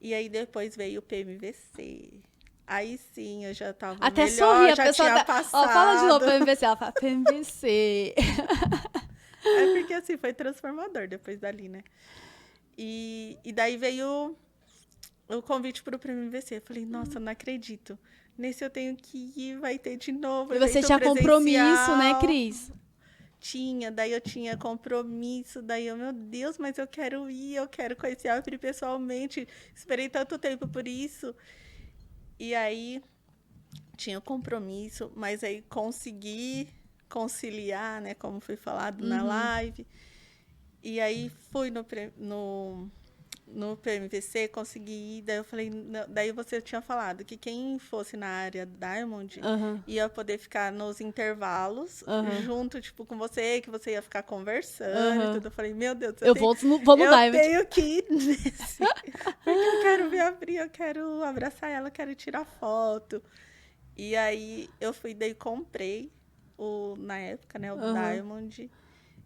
E aí depois veio o PMVC. Aí sim, eu já estava Até melhor, sorri, a já pessoa tinha Ó, fala de novo passado. PMVC. Ela fala, PMVC. É porque assim, foi transformador depois dali, né? E daí veio o convite para o PMVC. Eu falei, nossa, não acredito. Nesse eu tenho que ir, vai ter de novo, E você evento tinha compromisso, né, presencial. Cris? Daí eu tinha compromisso, daí eu, meu Deus, mas eu quero ir, eu quero conhecer a Pri pessoalmente. Esperei tanto tempo por isso. E aí tinha o compromisso, mas aí consegui conciliar, né, como foi falado na live. E aí fui no PMVC, consegui ir, daí eu falei, daí você tinha falado que quem fosse na área Diamond ia poder ficar nos intervalos junto, tipo, com você, que você ia ficar conversando e tudo. Eu falei, meu Deus, Vou no eu Diamond. tenho que ir nesse, porque eu quero ver a Pri, eu quero abraçar ela, eu quero tirar foto. E aí eu fui, daí comprei na época, né, o Diamond.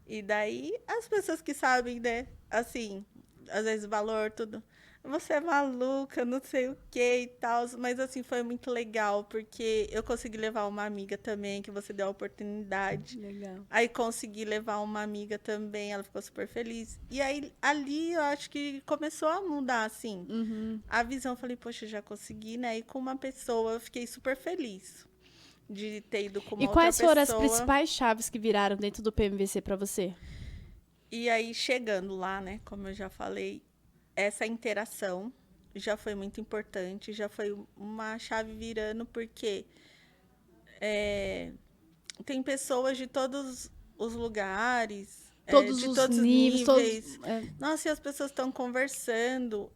E daí as pessoas que sabem, né, assim, às vezes o valor, tudo. Você é maluca, não sei o que e tal. Mas assim, foi muito legal, porque eu consegui levar uma amiga também, que você deu a oportunidade. Legal. Aí consegui levar uma amiga também, ela ficou super feliz. E aí, ali, eu acho que começou a mudar, assim, a visão. Eu falei, poxa, já consegui, né? E com uma pessoa, eu fiquei super feliz de ter ido com E uma outra quais foram as pessoa. principais chaves que viraram dentro do PMVC pra você? E aí, chegando lá, né, como eu já falei, essa interação já foi muito importante, já foi uma chave virando, porque tem pessoas de todos os lugares, Todos de os todos os níveis, níveis. Nossa, e as pessoas estão conversando.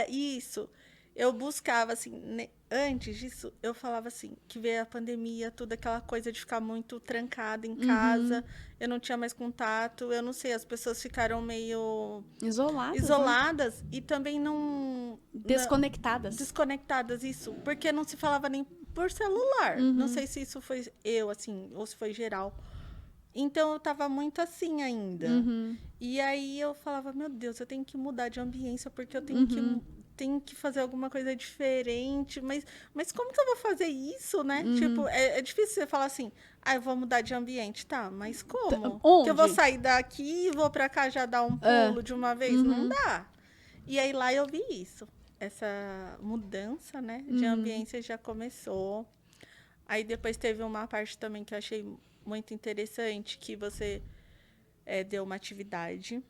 Isso. Eu buscava, assim, antes disso, eu falava assim, que veio a pandemia, tudo aquela coisa de ficar muito trancada em casa, eu não tinha mais contato, eu não sei, as pessoas ficaram meio isoladas, né? e também não... Desconectadas. isso, porque não se falava nem por celular. Não sei se isso foi eu, assim, ou se foi geral. Então, eu tava muito assim ainda. E aí, eu falava, meu Deus, eu tenho que mudar de ambiência, porque eu tenho que fazer alguma coisa diferente. Mas como que eu vou fazer isso, né? Tipo, é difícil você falar assim, eu vou mudar de ambiente. Tá, mas como? Onde? Que eu vou sair daqui e vou pra cá já dar um pulo de uma vez? Não dá. E aí, lá eu vi isso. Essa mudança, né, de ambiência já começou. Aí, depois teve uma parte também que eu achei muito interessante, que você deu uma atividade.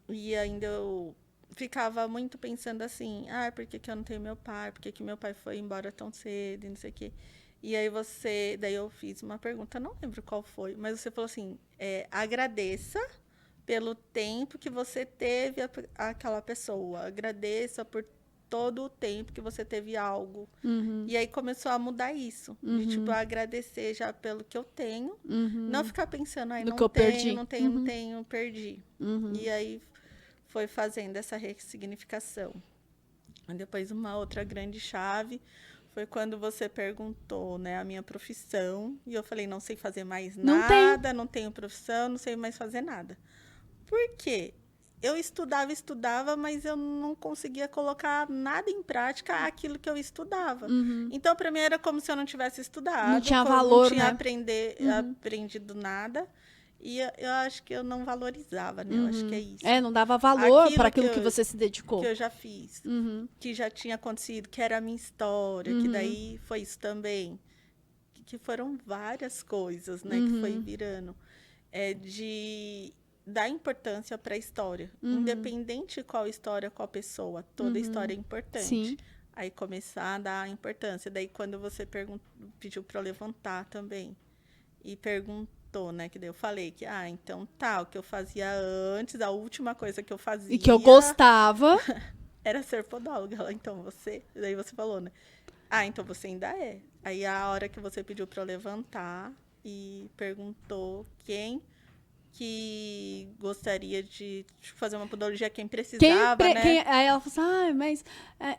E ainda eu ficava muito pensando assim, por que eu não tenho meu pai? Por que meu pai foi embora tão cedo e não sei o quê? E aí daí eu fiz uma pergunta, não lembro qual foi, mas você falou assim, agradeça pelo tempo que você teve aquela pessoa, agradeça por todo o tempo que você teve algo. E aí começou a mudar isso, de tipo, agradecer já pelo que eu tenho, não ficar pensando, não tenho, perdi. E aí foi fazendo essa ressignificação. Depois, uma outra grande chave foi quando você perguntou, né, a minha profissão. E eu falei, não sei fazer mais nada, não tenho profissão, não sei mais fazer nada. Por quê? Eu estudava, mas eu não conseguia colocar nada em prática aquilo que eu estudava. Então, para mim, era como se eu não tivesse estudado. Não tinha valor, não tinha né? aprendido nada. E eu acho que eu não valorizava, né? Eu acho que é isso. Não dava valor para aquilo que eu, você se dedicou. Que eu já fiz, que já tinha acontecido, que era a minha história, que daí foi isso também. Que foram várias coisas, né? Que foi virando. De dar importância para a história. Independente qual história, qual pessoa, toda história é importante. Sim. Aí começar a dar importância. Daí quando você pediu para eu levantar também e perguntou, né, que daí eu falei que, então tá, o que eu fazia antes, a última coisa que eu fazia... E que eu gostava. Era ser podóloga. Então daí você falou, né? Então você ainda é. Aí a hora que você pediu para eu levantar e perguntou quem que gostaria de fazer uma podologia, quem precisava, né? Aí ela falou assim, mas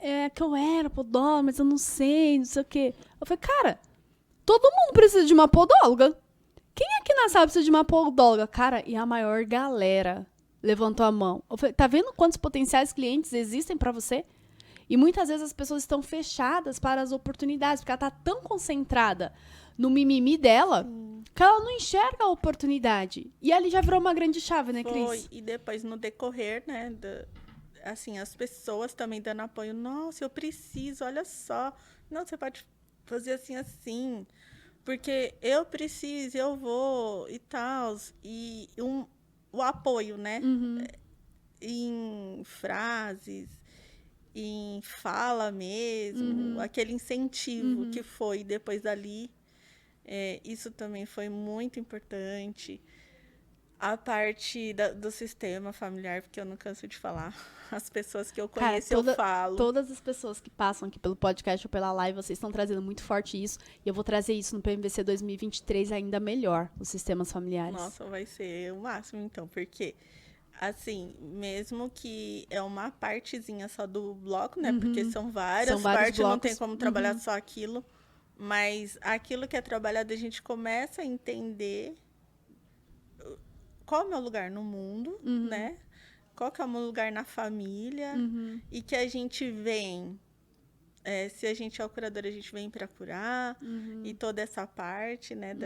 é que eu era podóloga, mas eu não sei o quê. Eu falei, cara, todo mundo precisa de uma podóloga. Quem aqui na sala precisa de uma podóloga? Cara, e a maior galera levantou a mão. Eu falei, tá vendo quantos potenciais clientes existem pra você? E muitas vezes as pessoas estão fechadas para as oportunidades, porque ela tá tão concentrada no mimimi dela, que ela não enxerga a oportunidade. E ali já virou uma grande chave, né, Cris? Foi. E depois, no decorrer, né, assim, as pessoas também dando apoio. Nossa, eu preciso, olha só. Não, você pode fazer assim, assim. Porque eu preciso, eu vou e tal. E o apoio, né? Em frases, em fala mesmo, aquele incentivo que foi depois dali. Isso também foi muito importante. A parte do sistema familiar, porque eu não canso de falar. As pessoas que eu conheço, eu falo. Todas as pessoas que passam aqui pelo podcast ou pela live, vocês estão trazendo muito forte isso. E eu vou trazer isso no PMVC 2023 ainda melhor, os sistemas familiares. Nossa, vai ser o máximo, então. Porque, assim, mesmo que é uma partezinha só do bloco, né? Porque são várias partes, blocos. Não tem como trabalhar só aquilo. Mas aquilo que é trabalhado, a gente começa a entender qual é o meu lugar no mundo, né? Qual que é o meu lugar na família. E que a gente vem... se a gente é o curador, a gente vem para curar. E toda essa parte, né?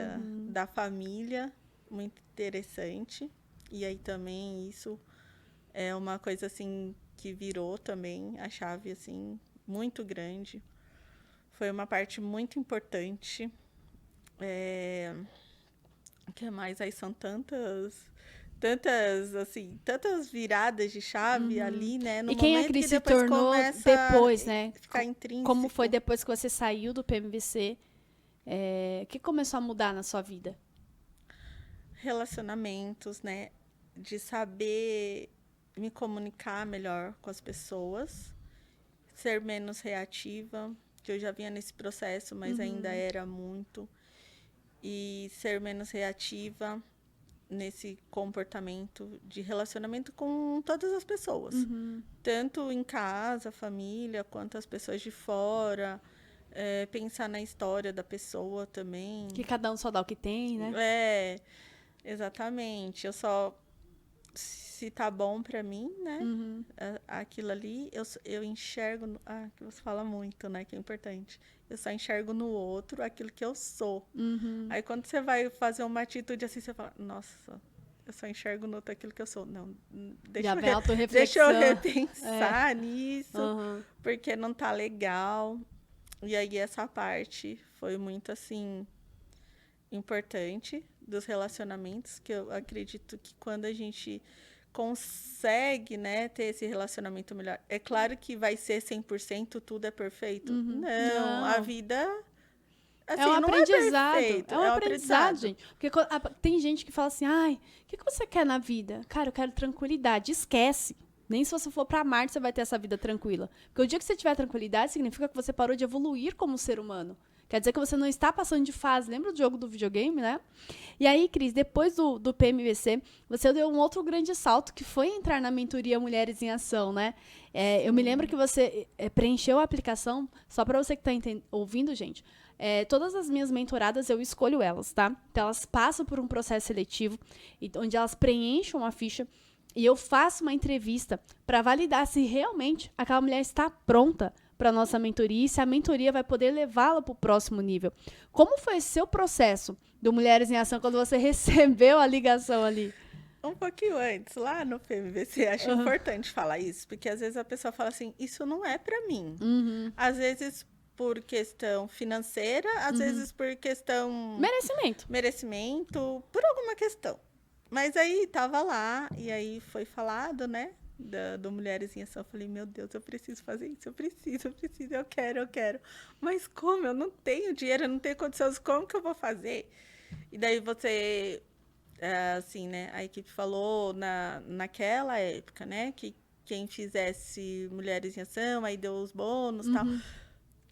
Da família. Muito interessante. E aí também isso é uma coisa, assim, que virou também a chave, assim, muito grande. Foi uma parte muito importante. O que mais? Aí são tantas, assim, tantas viradas de chave ali, né? No e quem momento a Cris que se depois tornou começa depois, né? Ficar intrínseco. Como foi depois que você saiu do PMVC? O que começou a mudar na sua vida? Relacionamentos, né? De saber me comunicar melhor com as pessoas. Ser menos reativa, que eu já vinha nesse processo, mas ainda era muito. E ser menos reativa nesse comportamento de relacionamento com todas as pessoas. Tanto em casa, família, quanto as pessoas de fora. Pensar na história da pessoa também. Que cada um só dá o que tem, né? Exatamente. Eu só... Se tá bom pra mim, né? Aquilo ali, eu enxergo... que você fala muito, né? Que é importante. Eu só enxergo no outro aquilo que eu sou. Aí, quando você vai fazer uma atitude assim, você fala... Nossa, eu só enxergo no outro aquilo que eu sou. Não, deixa eu repensar nisso. Porque não tá legal. E aí, essa parte foi muito, assim... importante dos relacionamentos, que eu acredito que quando a gente consegue, né, ter esse relacionamento melhor, é claro que vai ser 100%, tudo é perfeito. Não, a vida assim, é um aprendizado. Não é perfeito, é um aprendizado, gente. Porque tem gente que fala assim, o que você quer na vida? Cara, eu quero tranquilidade. Esquece. Nem se você for pra Marte, você vai ter essa vida tranquila. Porque o dia que você tiver tranquilidade, significa que você parou de evoluir como ser humano. Quer dizer que você não está passando de fase. Lembra do jogo do videogame, né? E aí, Cris, depois do PMVC, você deu um outro grande salto, que foi entrar na mentoria Mulheres em Ação, né? Eu me lembro que você preencheu a aplicação, só para você que está ouvindo, gente. Todas as minhas mentoradas, eu escolho elas, tá? Então, elas passam por um processo seletivo, onde elas preenchem uma ficha, e eu faço uma entrevista para validar se realmente aquela mulher está pronta para a nossa mentoria e se a mentoria vai poder levá-la para o próximo nível. Como foi esse seu processo do Mulheres em Ação quando você recebeu a ligação ali? Um pouquinho antes, lá no PMVC, acho importante falar isso, porque às vezes a pessoa fala assim, isso não é para mim. Às vezes por questão financeira, às vezes por questão... Merecimento, por alguma questão. Mas aí tava lá, e aí foi falado, né? Do Mulheres em Ação. Eu falei, meu Deus, eu preciso fazer isso, eu preciso, eu quero. Mas como? Eu não tenho dinheiro, eu não tenho condições, como que eu vou fazer? E daí você, assim, né? A equipe falou naquela época, né? Que quem fizesse Mulheres em Ação, aí deu os bônus e tal.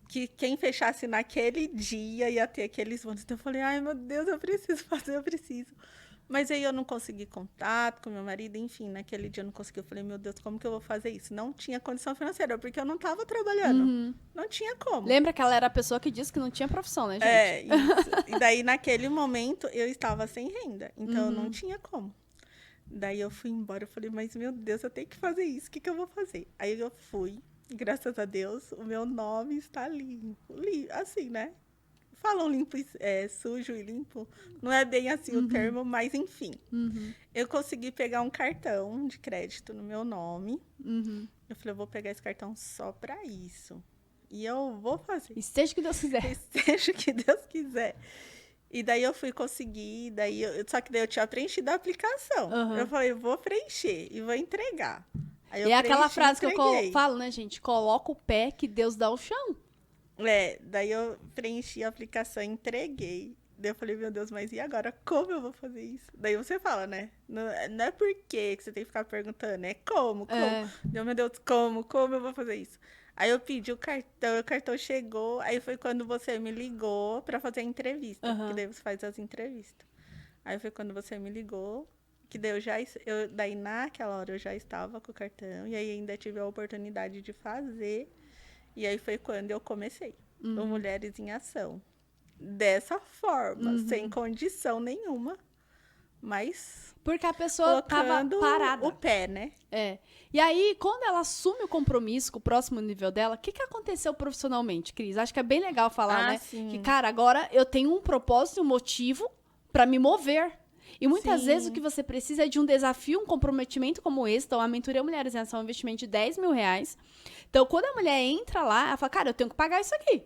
Que quem fechasse naquele dia ia ter aqueles bônus. Então eu falei, ai meu Deus, eu preciso fazer, eu preciso. Mas aí eu não consegui contato com meu marido, enfim, naquele dia eu não consegui. Eu falei, meu Deus, como que eu vou fazer isso? Não tinha condição financeira, porque eu não estava trabalhando. Não tinha como. Lembra que ela era a pessoa que disse que não tinha profissão, né, gente? É, isso. E daí, naquele momento, eu estava sem renda. Então, eu não tinha como. Daí, eu fui embora. Eu falei, mas, meu Deus, eu tenho que fazer isso. O que eu vou fazer? Aí, eu fui. Graças a Deus, o meu nome está limpo. Assim, né? Falam limpo, sujo e limpo. Não é bem assim o termo, mas, enfim. Eu consegui pegar um cartão de crédito no meu nome. Eu falei, eu vou pegar esse cartão só para isso. E eu vou fazer. Esteja o que Deus quiser. Esteja o que Deus quiser. E daí eu fui conseguir, só que daí eu tinha preenchido a aplicação. Eu falei, eu vou preencher e vou entregar. Aí E é aquela frase que eu entreguei. falo, né, gente? Coloca o pé que Deus dá o chão. Daí eu preenchi a aplicação e entreguei. Daí eu falei, meu Deus, mas e agora? Como eu vou fazer isso? Daí você fala, né? Não é por quê que você tem que ficar perguntando, é como? Daí, meu Deus, como eu vou fazer isso? Aí eu pedi o cartão chegou, aí foi quando você me ligou pra fazer a entrevista, que daí você faz as entrevistas. Aí foi quando você me ligou, que daí daí naquela hora eu já estava com o cartão, e aí ainda tive a oportunidade de fazer, e aí foi quando eu comecei, o Mulheres em Ação. Dessa forma, sem condição nenhuma, mas porque a pessoa tava parada. O pé, né? E aí, quando ela assume o compromisso com o próximo nível dela, o que aconteceu profissionalmente, Cris? Acho que é bem legal falar, né? Sim. Que, cara, agora eu tenho um propósito, um motivo pra me mover. E muitas vezes o que você precisa é de um desafio, um comprometimento como esse. Então, a Mentoria Mulheres em Ação é um investimento de R$10.000. Então, quando a mulher entra lá, ela fala, cara, eu tenho que pagar isso aqui.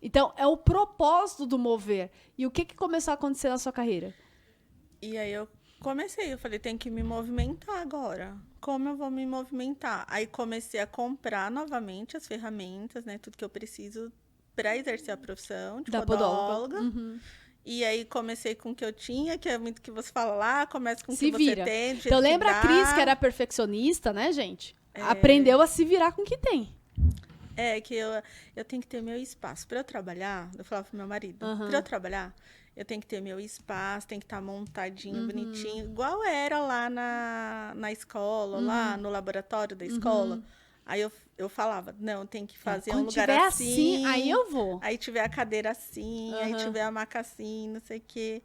Então, é o propósito do mover. E o que começou a acontecer na sua carreira? E aí eu falei, tem que me movimentar agora. Como eu vou me movimentar? Aí comecei a comprar novamente as ferramentas, né? Tudo que eu preciso para exercer a profissão de podóloga. E aí comecei com o que eu tinha, que é muito que você fala lá, começa com o que você tem. Então lembra a Cris, que era perfeccionista, né, gente? Aprendeu a se virar com o que tem. Que eu tenho que ter meu espaço. Para eu trabalhar, eu falava pro meu marido, para eu trabalhar, eu tenho que ter meu espaço, tem que estar montadinho, bonitinho, igual era lá na escola, lá no laboratório da escola. Aí eu falava, não, tem que fazer um lugar assim, aí eu vou. Aí tiver a cadeira assim, aí tiver a maca assim, não sei o quê.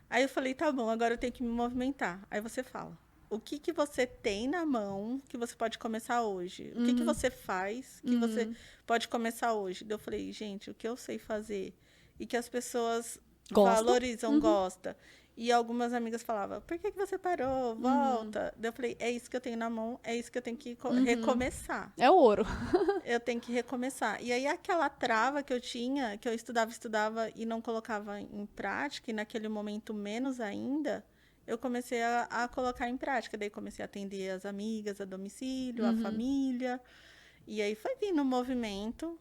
Aí eu falei, tá bom, agora eu tenho que me movimentar. Aí você fala, o que você tem na mão que você pode começar hoje? O que você faz que você pode começar hoje? Daí eu falei, gente, o que eu sei fazer e que as pessoas valorizam, gostam. E algumas amigas falavam, por que você parou? Volta. Daí eu falei, é isso que eu tenho na mão, é isso que eu tenho que recomeçar. É o ouro. Eu tenho que recomeçar. E aí aquela trava que eu tinha, que eu estudava e não colocava em prática, e naquele momento menos ainda, eu comecei a colocar em prática. Daí comecei a atender as amigas a domicílio, a família. E aí foi vindo o movimento.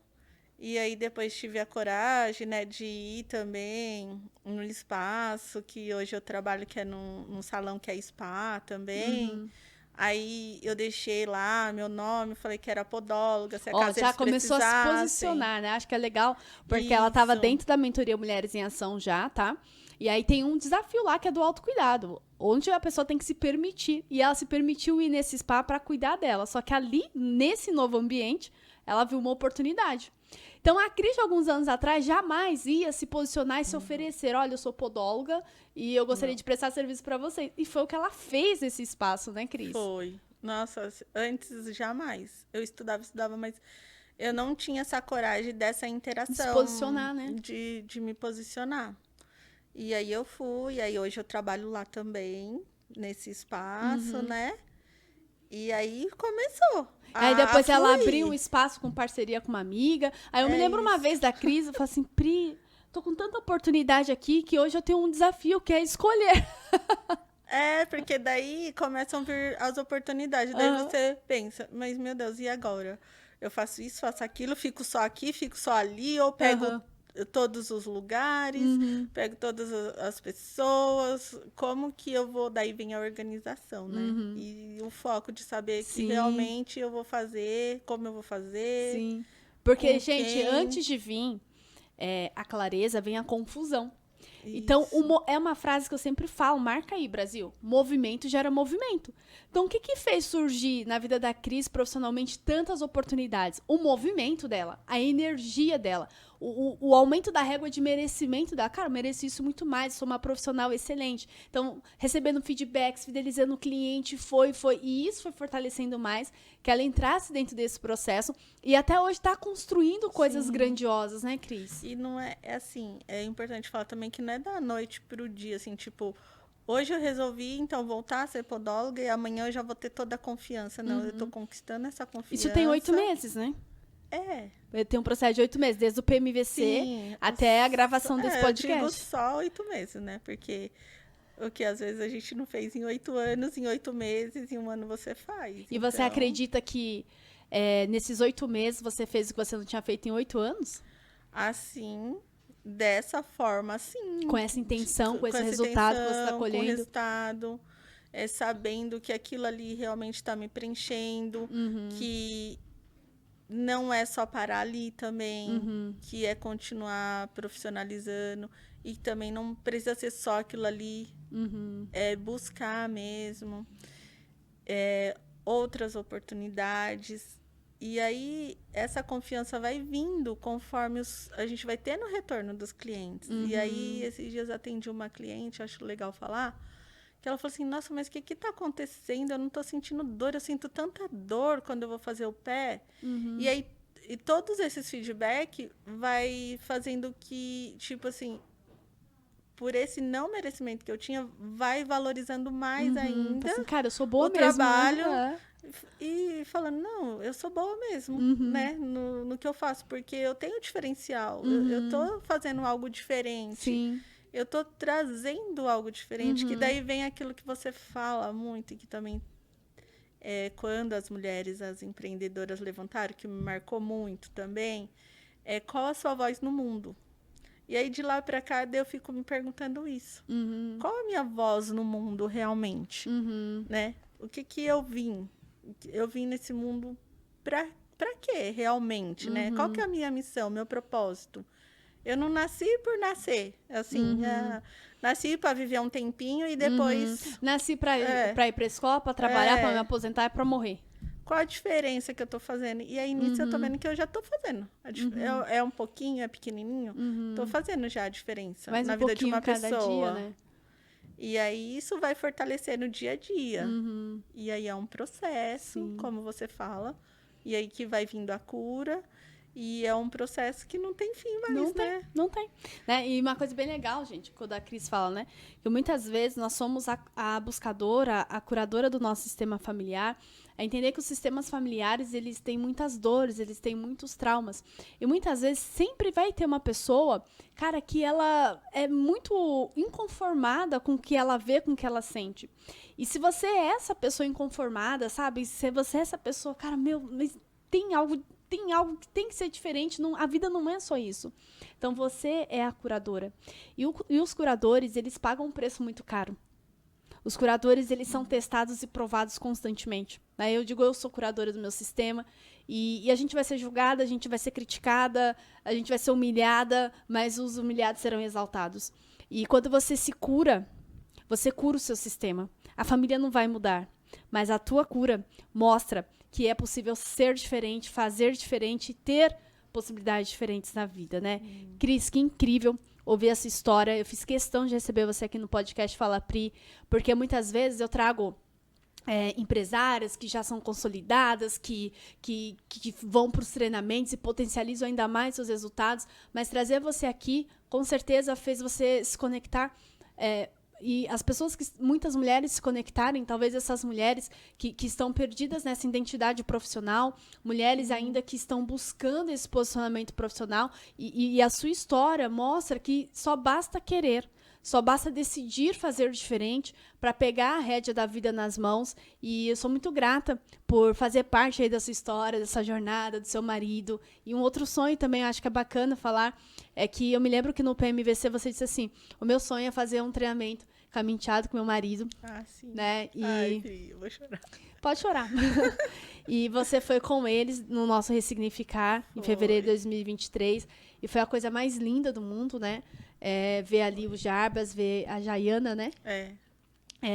E aí depois tive a coragem, né, de ir também no espaço, que hoje eu trabalho, que é num salão que é spa também. Aí eu deixei lá meu nome, falei que era podóloga, se acaso já eles começou a se precisassem. posicionar, né? Acho que é legal, porque ela estava dentro da Mentoria Mulheres em Ação já, tá? E aí tem um desafio lá que é do autocuidado, onde a pessoa tem que se permitir. E ela se permitiu ir nesse spa para cuidar dela. Só que ali, nesse novo ambiente, ela viu uma oportunidade. Então, a Cris, de alguns anos atrás, jamais ia se posicionar e se oferecer. Olha, eu sou podóloga e eu gostaria de prestar serviço para você. E foi o que ela fez nesse espaço, né, Cris? Foi. Nossa, antes jamais. Eu estudava, mas eu não tinha essa coragem dessa interação. De se posicionar, né? De me posicionar. E aí eu fui, e aí hoje eu trabalho lá também, nesse espaço, né? E aí começou. Aí depois ela abriu um espaço com parceria com uma amiga. Aí eu me lembro uma vez da Cris, eu falei assim, Pri, tô com tanta oportunidade aqui que hoje eu tenho um desafio, que é escolher. Porque daí começam a vir as oportunidades. Daí você pensa, mas meu Deus, e agora? Eu faço isso, faço aquilo, fico só aqui, fico só ali, ou pego todos os lugares, pego todas as pessoas. Como que eu vou? Daí vem a organização, né? E o foco de saber que realmente eu vou fazer, como eu vou fazer. Sim. Porque, com gente, quem. antes de vir a clareza, vem a confusão. Então, é uma frase que eu sempre falo, marca aí, Brasil. Movimento gera movimento. Então, o que fez surgir na vida da Cris profissionalmente tantas oportunidades? O movimento dela, a energia dela, o aumento da régua de merecimento dela. Cara, eu mereci isso muito mais, sou uma profissional excelente. Então, recebendo feedbacks, fidelizando o cliente, foi. E isso foi fortalecendo mais que ela entrasse dentro desse processo e até hoje está construindo coisas grandiosas, né, Cris? E não é assim, é importante falar também que não é da noite pro dia, assim, tipo, hoje eu resolvi, então, voltar a ser podóloga e amanhã eu já vou ter toda a confiança. Não, eu tô conquistando essa confiança. Isso tem 8 meses, né? Tem um processo de 8 meses, desde o PMVC até a gravação desse podcast. Eu digo só 8 meses, né? Porque o que às vezes a gente não fez em 8 anos, em 8 meses, em um ano você faz. E você acredita que nesses 8 meses você fez o que você não tinha feito em 8 anos? Assim, dessa forma, sim. Com essa intenção, com esse resultado que você está colhendo. Com o resultado, sabendo que aquilo ali realmente está me preenchendo, que não é só parar ali também, que é continuar profissionalizando e também não precisa ser só aquilo ali, é buscar mesmo outras oportunidades. E aí, essa confiança vai vindo conforme a gente vai tendo o retorno dos clientes. E aí, esses dias atendi uma cliente, acho legal falar, que ela falou assim, nossa, mas o que está acontecendo? Eu não estou sentindo dor, eu sinto tanta dor quando eu vou fazer o pé. E aí, todos esses feedback vai fazendo que, tipo assim, por esse não merecimento que eu tinha, vai valorizando mais ainda assim, cara, eu sou boa o mesmo, trabalho. Né? E falando, não, eu sou boa mesmo, né? No que eu faço, porque eu tenho diferencial. Eu tô fazendo algo diferente. Sim. Eu tô trazendo algo diferente, que daí vem aquilo que você fala muito, e que também quando as mulheres, as empreendedoras levantaram, que me marcou muito também, qual a sua voz no mundo? E aí, de lá para cá, eu fico me perguntando isso. Qual a minha voz no mundo realmente? Né? O que eu vim? Eu vim nesse mundo para quê, realmente? Né? Qual que é a minha missão, meu propósito? Eu não nasci por nascer, assim, nasci para viver um tempinho e depois... Nasci para ir para a escola, para trabalhar, para me aposentar e para morrer. Qual a diferença que eu tô fazendo? E aí, nisso, eu tô vendo que eu já tô fazendo. É um pouquinho, é pequenininho, tô fazendo já a diferença na vida de uma pessoa. Cada dia, né? E aí, isso vai fortalecer no dia a dia. E aí, é um processo, como você fala, e aí que vai vindo a cura. E é um processo que não tem fim mais, Não tem. Né? E uma coisa bem legal, gente, quando a Cris fala, né? Que muitas vezes nós somos a buscadora, a curadora do nosso sistema familiar, a entender que os sistemas familiares, eles têm muitas dores, eles têm muitos traumas. E muitas vezes sempre vai ter uma pessoa, cara, que ela é muito inconformada com o que ela vê, com o que ela sente. E se você é essa pessoa inconformada, sabe? Se você é essa pessoa, cara, mas tem algo que tem que ser diferente, a vida não é só isso. Então, você é a curadora. E os curadores, eles pagam um preço muito caro. Os curadores, eles são testados e provados constantemente. Né? Eu digo, eu sou curadora do meu sistema, e a gente vai ser julgada, a gente vai ser criticada, a gente vai ser humilhada, mas os humilhados serão exaltados. E quando você se cura, você cura o seu sistema. A família não vai mudar, mas a tua cura mostra que é possível ser diferente, fazer diferente e ter possibilidades diferentes na vida, né? Cris, que incrível ouvir essa história. Eu fiz questão de receber você aqui no podcast Fala Pri, porque muitas vezes eu trago empresárias que já são consolidadas, que vão para os treinamentos e potencializam ainda mais seus resultados, mas trazer você aqui, com certeza, fez você se conectar e as pessoas muitas mulheres se conectarem, talvez essas mulheres que estão perdidas nessa identidade profissional, mulheres ainda que estão buscando esse posicionamento profissional, e a sua história mostra que só basta querer, Só basta decidir fazer diferente para pegar a rédea da vida nas mãos. E eu sou muito grata por fazer parte aí dessa história, dessa jornada, do seu marido. E um outro sonho também, eu acho que é bacana falar, é que eu me lembro que no PMVC você disse assim, o meu sonho é fazer um treinamento caminhado com meu marido. Ah, sim. Né? E... Ai, filho, eu vou chorar. Pode chorar. E você foi com eles no nosso Ressignificar, em fevereiro de 2023. E foi a coisa mais linda do mundo, né? Ver ali o Jarbas, ver a Jaiana, né?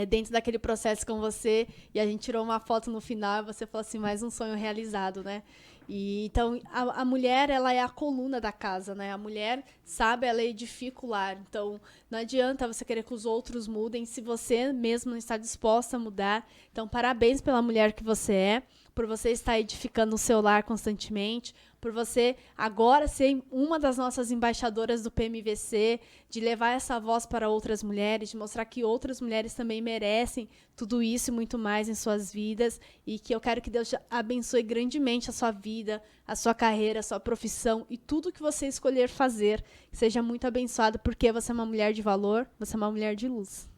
Dentro daquele processo com você. E a gente tirou uma foto no final e você falou assim, mais um sonho realizado, né? E, então, a mulher, ela é a coluna da casa, né? A mulher, sabe, ela edifica o lar. Então, não adianta você querer que os outros mudem se você mesmo não está disposta a mudar. Então, parabéns pela mulher que você é, por você estar edificando o seu lar constantemente, por você agora ser uma das nossas embaixadoras do PMVC, de levar essa voz para outras mulheres, de mostrar que outras mulheres também merecem tudo isso e muito mais em suas vidas, e que eu quero que Deus abençoe grandemente a sua vida, a sua carreira, a sua profissão e tudo que você escolher fazer, que seja muito abençoado, porque você é uma mulher de valor, você é uma mulher de luz.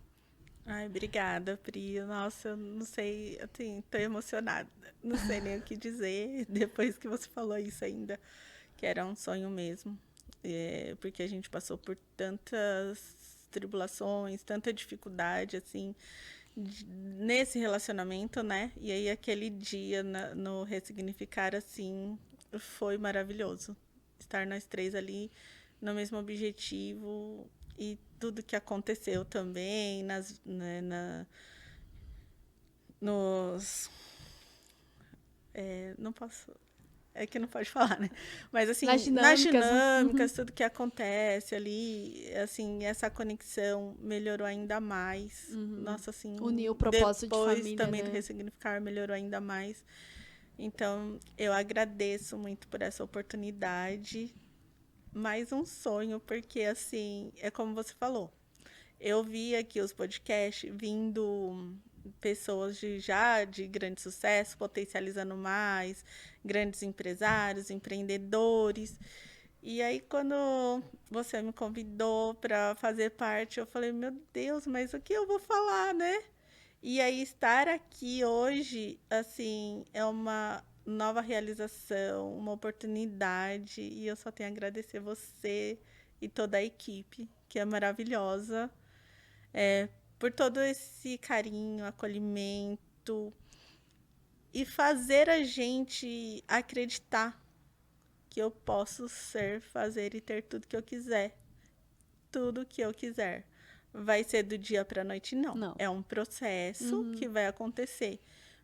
Ai, obrigada, Pri. Nossa, eu não sei, assim, tô emocionada. Não sei nem o que dizer depois que você falou isso ainda, que era um sonho mesmo. Porque a gente passou por tantas tribulações, tanta dificuldade, assim, nesse relacionamento, né? E aí aquele dia no Ressignificar, assim, foi maravilhoso. Estar nós três ali no mesmo objetivo e tudo que aconteceu também não posso, é que não pode falar, né? Mas assim, nas dinâmicas, tudo que acontece ali, assim, essa conexão melhorou ainda mais. Nossa, assim, uniu o propósito de família, também né? do Ressignificar melhorou ainda mais. Então, eu agradeço muito por essa oportunidade. Mais um sonho, porque assim, é como você falou. Eu vi aqui os podcasts vindo pessoas de grande sucesso, potencializando mais, grandes empresários, empreendedores. E aí, quando você me convidou para fazer parte, eu falei, meu Deus, mas o que eu vou falar, né? E aí, estar aqui hoje, assim, é uma nova realização, uma oportunidade, e eu só tenho a agradecer você e toda a equipe, que é maravilhosa, por todo esse carinho, acolhimento, e fazer a gente acreditar que eu posso ser, fazer e ter tudo que eu quiser. Tudo que eu quiser. Vai ser do dia para a noite? Não. É um processo que vai acontecer.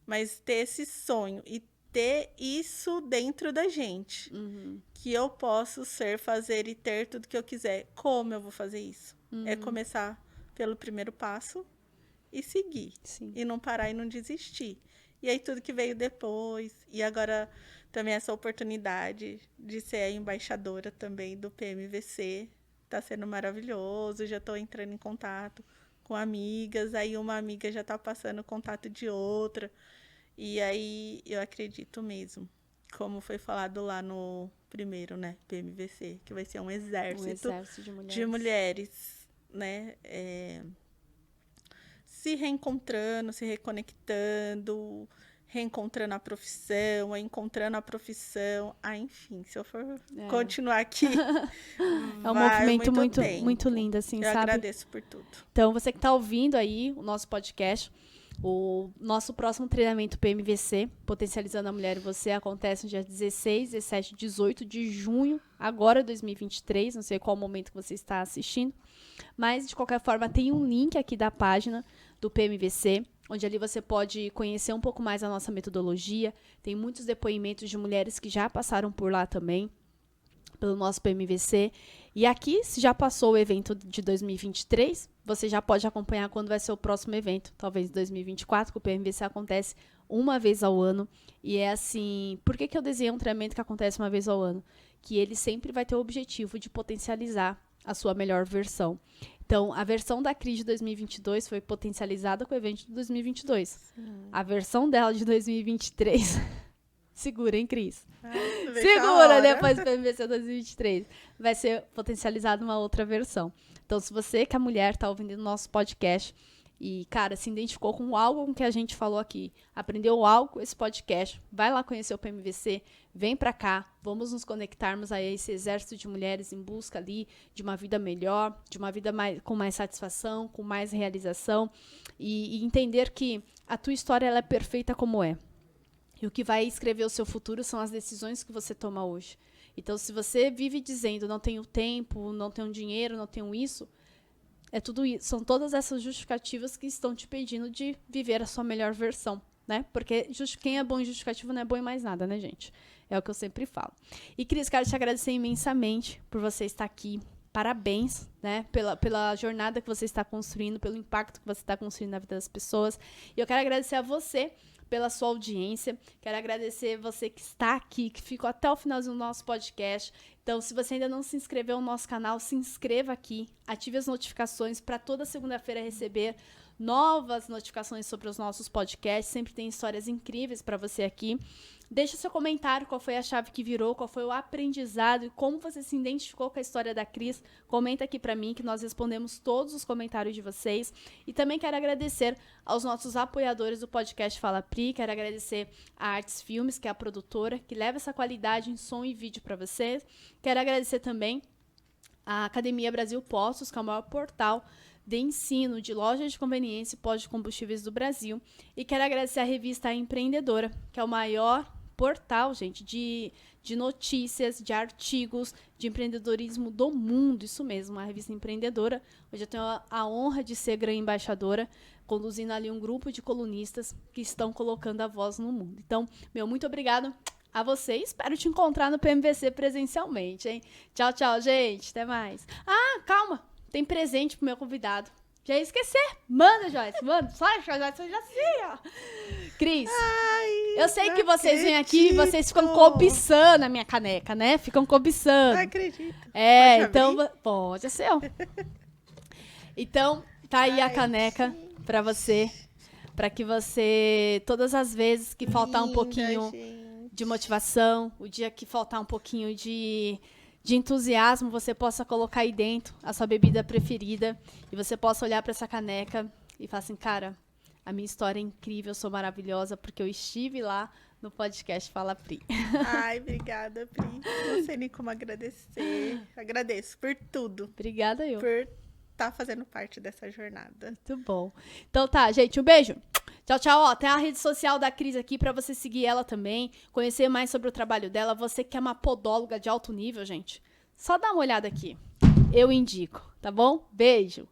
Mas ter esse sonho e ter isso dentro da gente. Que eu posso ser, fazer e ter tudo que eu quiser. Como eu vou fazer isso? É começar pelo primeiro passo e seguir. Sim. E não parar e não desistir. E aí tudo que veio depois. E agora também essa oportunidade de ser a embaixadora também do PMVC. Está sendo maravilhoso, já estou entrando em contato com amigas, aí uma amiga já está passando o contato de outra, e aí eu acredito mesmo, como foi falado lá no primeiro, né, PMVC, que vai ser um exército de mulheres, né, se reencontrando, se reconectando, reencontrando a profissão, encontrando a profissão, enfim, se eu for continuar aqui, é um movimento muito lindo, assim, eu sabe? agradeço por tudo. Então, você que está ouvindo aí o nosso podcast, o nosso próximo treinamento PMVC, Potencializando a Mulher e Você, acontece no dia 16, 17 e 18 de junho, agora 2023, não sei qual momento que você está assistindo, mas, de qualquer forma, tem um link aqui da página do PMVC, onde ali você pode conhecer um pouco mais a nossa metodologia. Tem muitos depoimentos de mulheres que já passaram por lá também, pelo nosso PMVC. E aqui, se já passou o evento de 2023, você já pode acompanhar quando vai ser o próximo evento, talvez em 2024, que o PMVC acontece uma vez ao ano. E é assim, por que eu desenhei um treinamento que acontece uma vez ao ano? Que ele sempre vai ter o objetivo de potencializar a sua melhor versão. Então, a versão da Cris de 2022 foi potencializada com o evento de 2022. A versão dela de 2023 Segura, hein, Cris? Não vejo a Segura hora. depois do PMVC 2023. Vai ser potencializado uma outra versão. Então, se você que é mulher está ouvindo o nosso podcast e, cara, se identificou com algo que a gente falou aqui, aprendeu algo com esse podcast, vai lá conhecer o PMVC, vem pra cá, vamos nos conectarmos a esse exército de mulheres em busca ali de uma vida melhor, de uma vida com mais satisfação, com mais realização e entender que a tua história ela é perfeita como é. E o que vai escrever o seu futuro são as decisões que você toma hoje. Então, se você vive dizendo, não tenho tempo, não tenho dinheiro, não tenho isso, é tudo isso. São todas essas justificativas que estão te pedindo de viver a sua melhor versão, né? Porque quem é bom em justificativo não é bom em mais nada, né, gente? É o que eu sempre falo. E, Cris, quero te agradecer imensamente por você estar aqui. Parabéns, né, pela jornada que você está construindo, pelo impacto que você está construindo na vida das pessoas. E eu quero agradecer a você pela sua audiência. Quero agradecer você que está aqui, que ficou até o finalzinho do nosso podcast. Então, se você ainda não se inscreveu no nosso canal, se inscreva aqui, ative as notificações para toda segunda-feira receber novas notificações sobre os nossos podcasts. Sempre tem histórias incríveis para você aqui. Deixa seu comentário, qual foi a chave que virou, qual foi o aprendizado e como você se identificou com a história da Cris. Comenta aqui pra mim que nós respondemos todos os comentários de vocês. E também quero agradecer aos nossos apoiadores do podcast Fala Pri. Quero agradecer a Artes Filmes, que é a produtora, que leva essa qualidade em som e vídeo para vocês. Quero agradecer também a Academia Brasil Postos, que é o maior portal de ensino de lojas de conveniência e postos de combustíveis do Brasil. E quero agradecer a revista Empreendedora, que é o maior portal, gente, de notícias, de artigos, de empreendedorismo do mundo. Isso mesmo, a revista Empreendedora. Hoje eu tenho a honra de ser grande embaixadora, conduzindo ali um grupo de colunistas que estão colocando a voz no mundo. Então, muito obrigado a você. Espero te encontrar no PMVC presencialmente, hein? Tchau, tchau, gente. Até mais. Ah, calma. Tem presente pro meu convidado. Já ia esquecer. Manda, Joyce. Manda. Só, Joyce, eu já sei, ó. Cris, eu sei que vocês vêm aqui e vocês ficam cobiçando a minha caneca, né? Ficam cobiçando. Não acredito. É, então... Pode, é seu. Então, tá aí a caneca pra você. Pra que você, todas as vezes que faltar um pouquinho de motivação, o dia que faltar um pouquinho de entusiasmo, você possa colocar aí dentro a sua bebida preferida e você possa olhar para essa caneca e falar assim, cara, a minha história é incrível, eu sou maravilhosa porque eu estive lá no podcast Fala Pri. Ai, obrigada, Pri. Não sei nem como agradecer. Agradeço por tudo. Obrigada eu. Por estar fazendo parte dessa jornada. Muito bom. Então tá, gente, um beijo. Tchau, tchau. Ó, tem a rede social da Cris aqui pra você seguir ela também, conhecer mais sobre o trabalho dela. Você que é uma podóloga de alto nível, gente, só dá uma olhada aqui. Eu indico, tá bom? Beijo.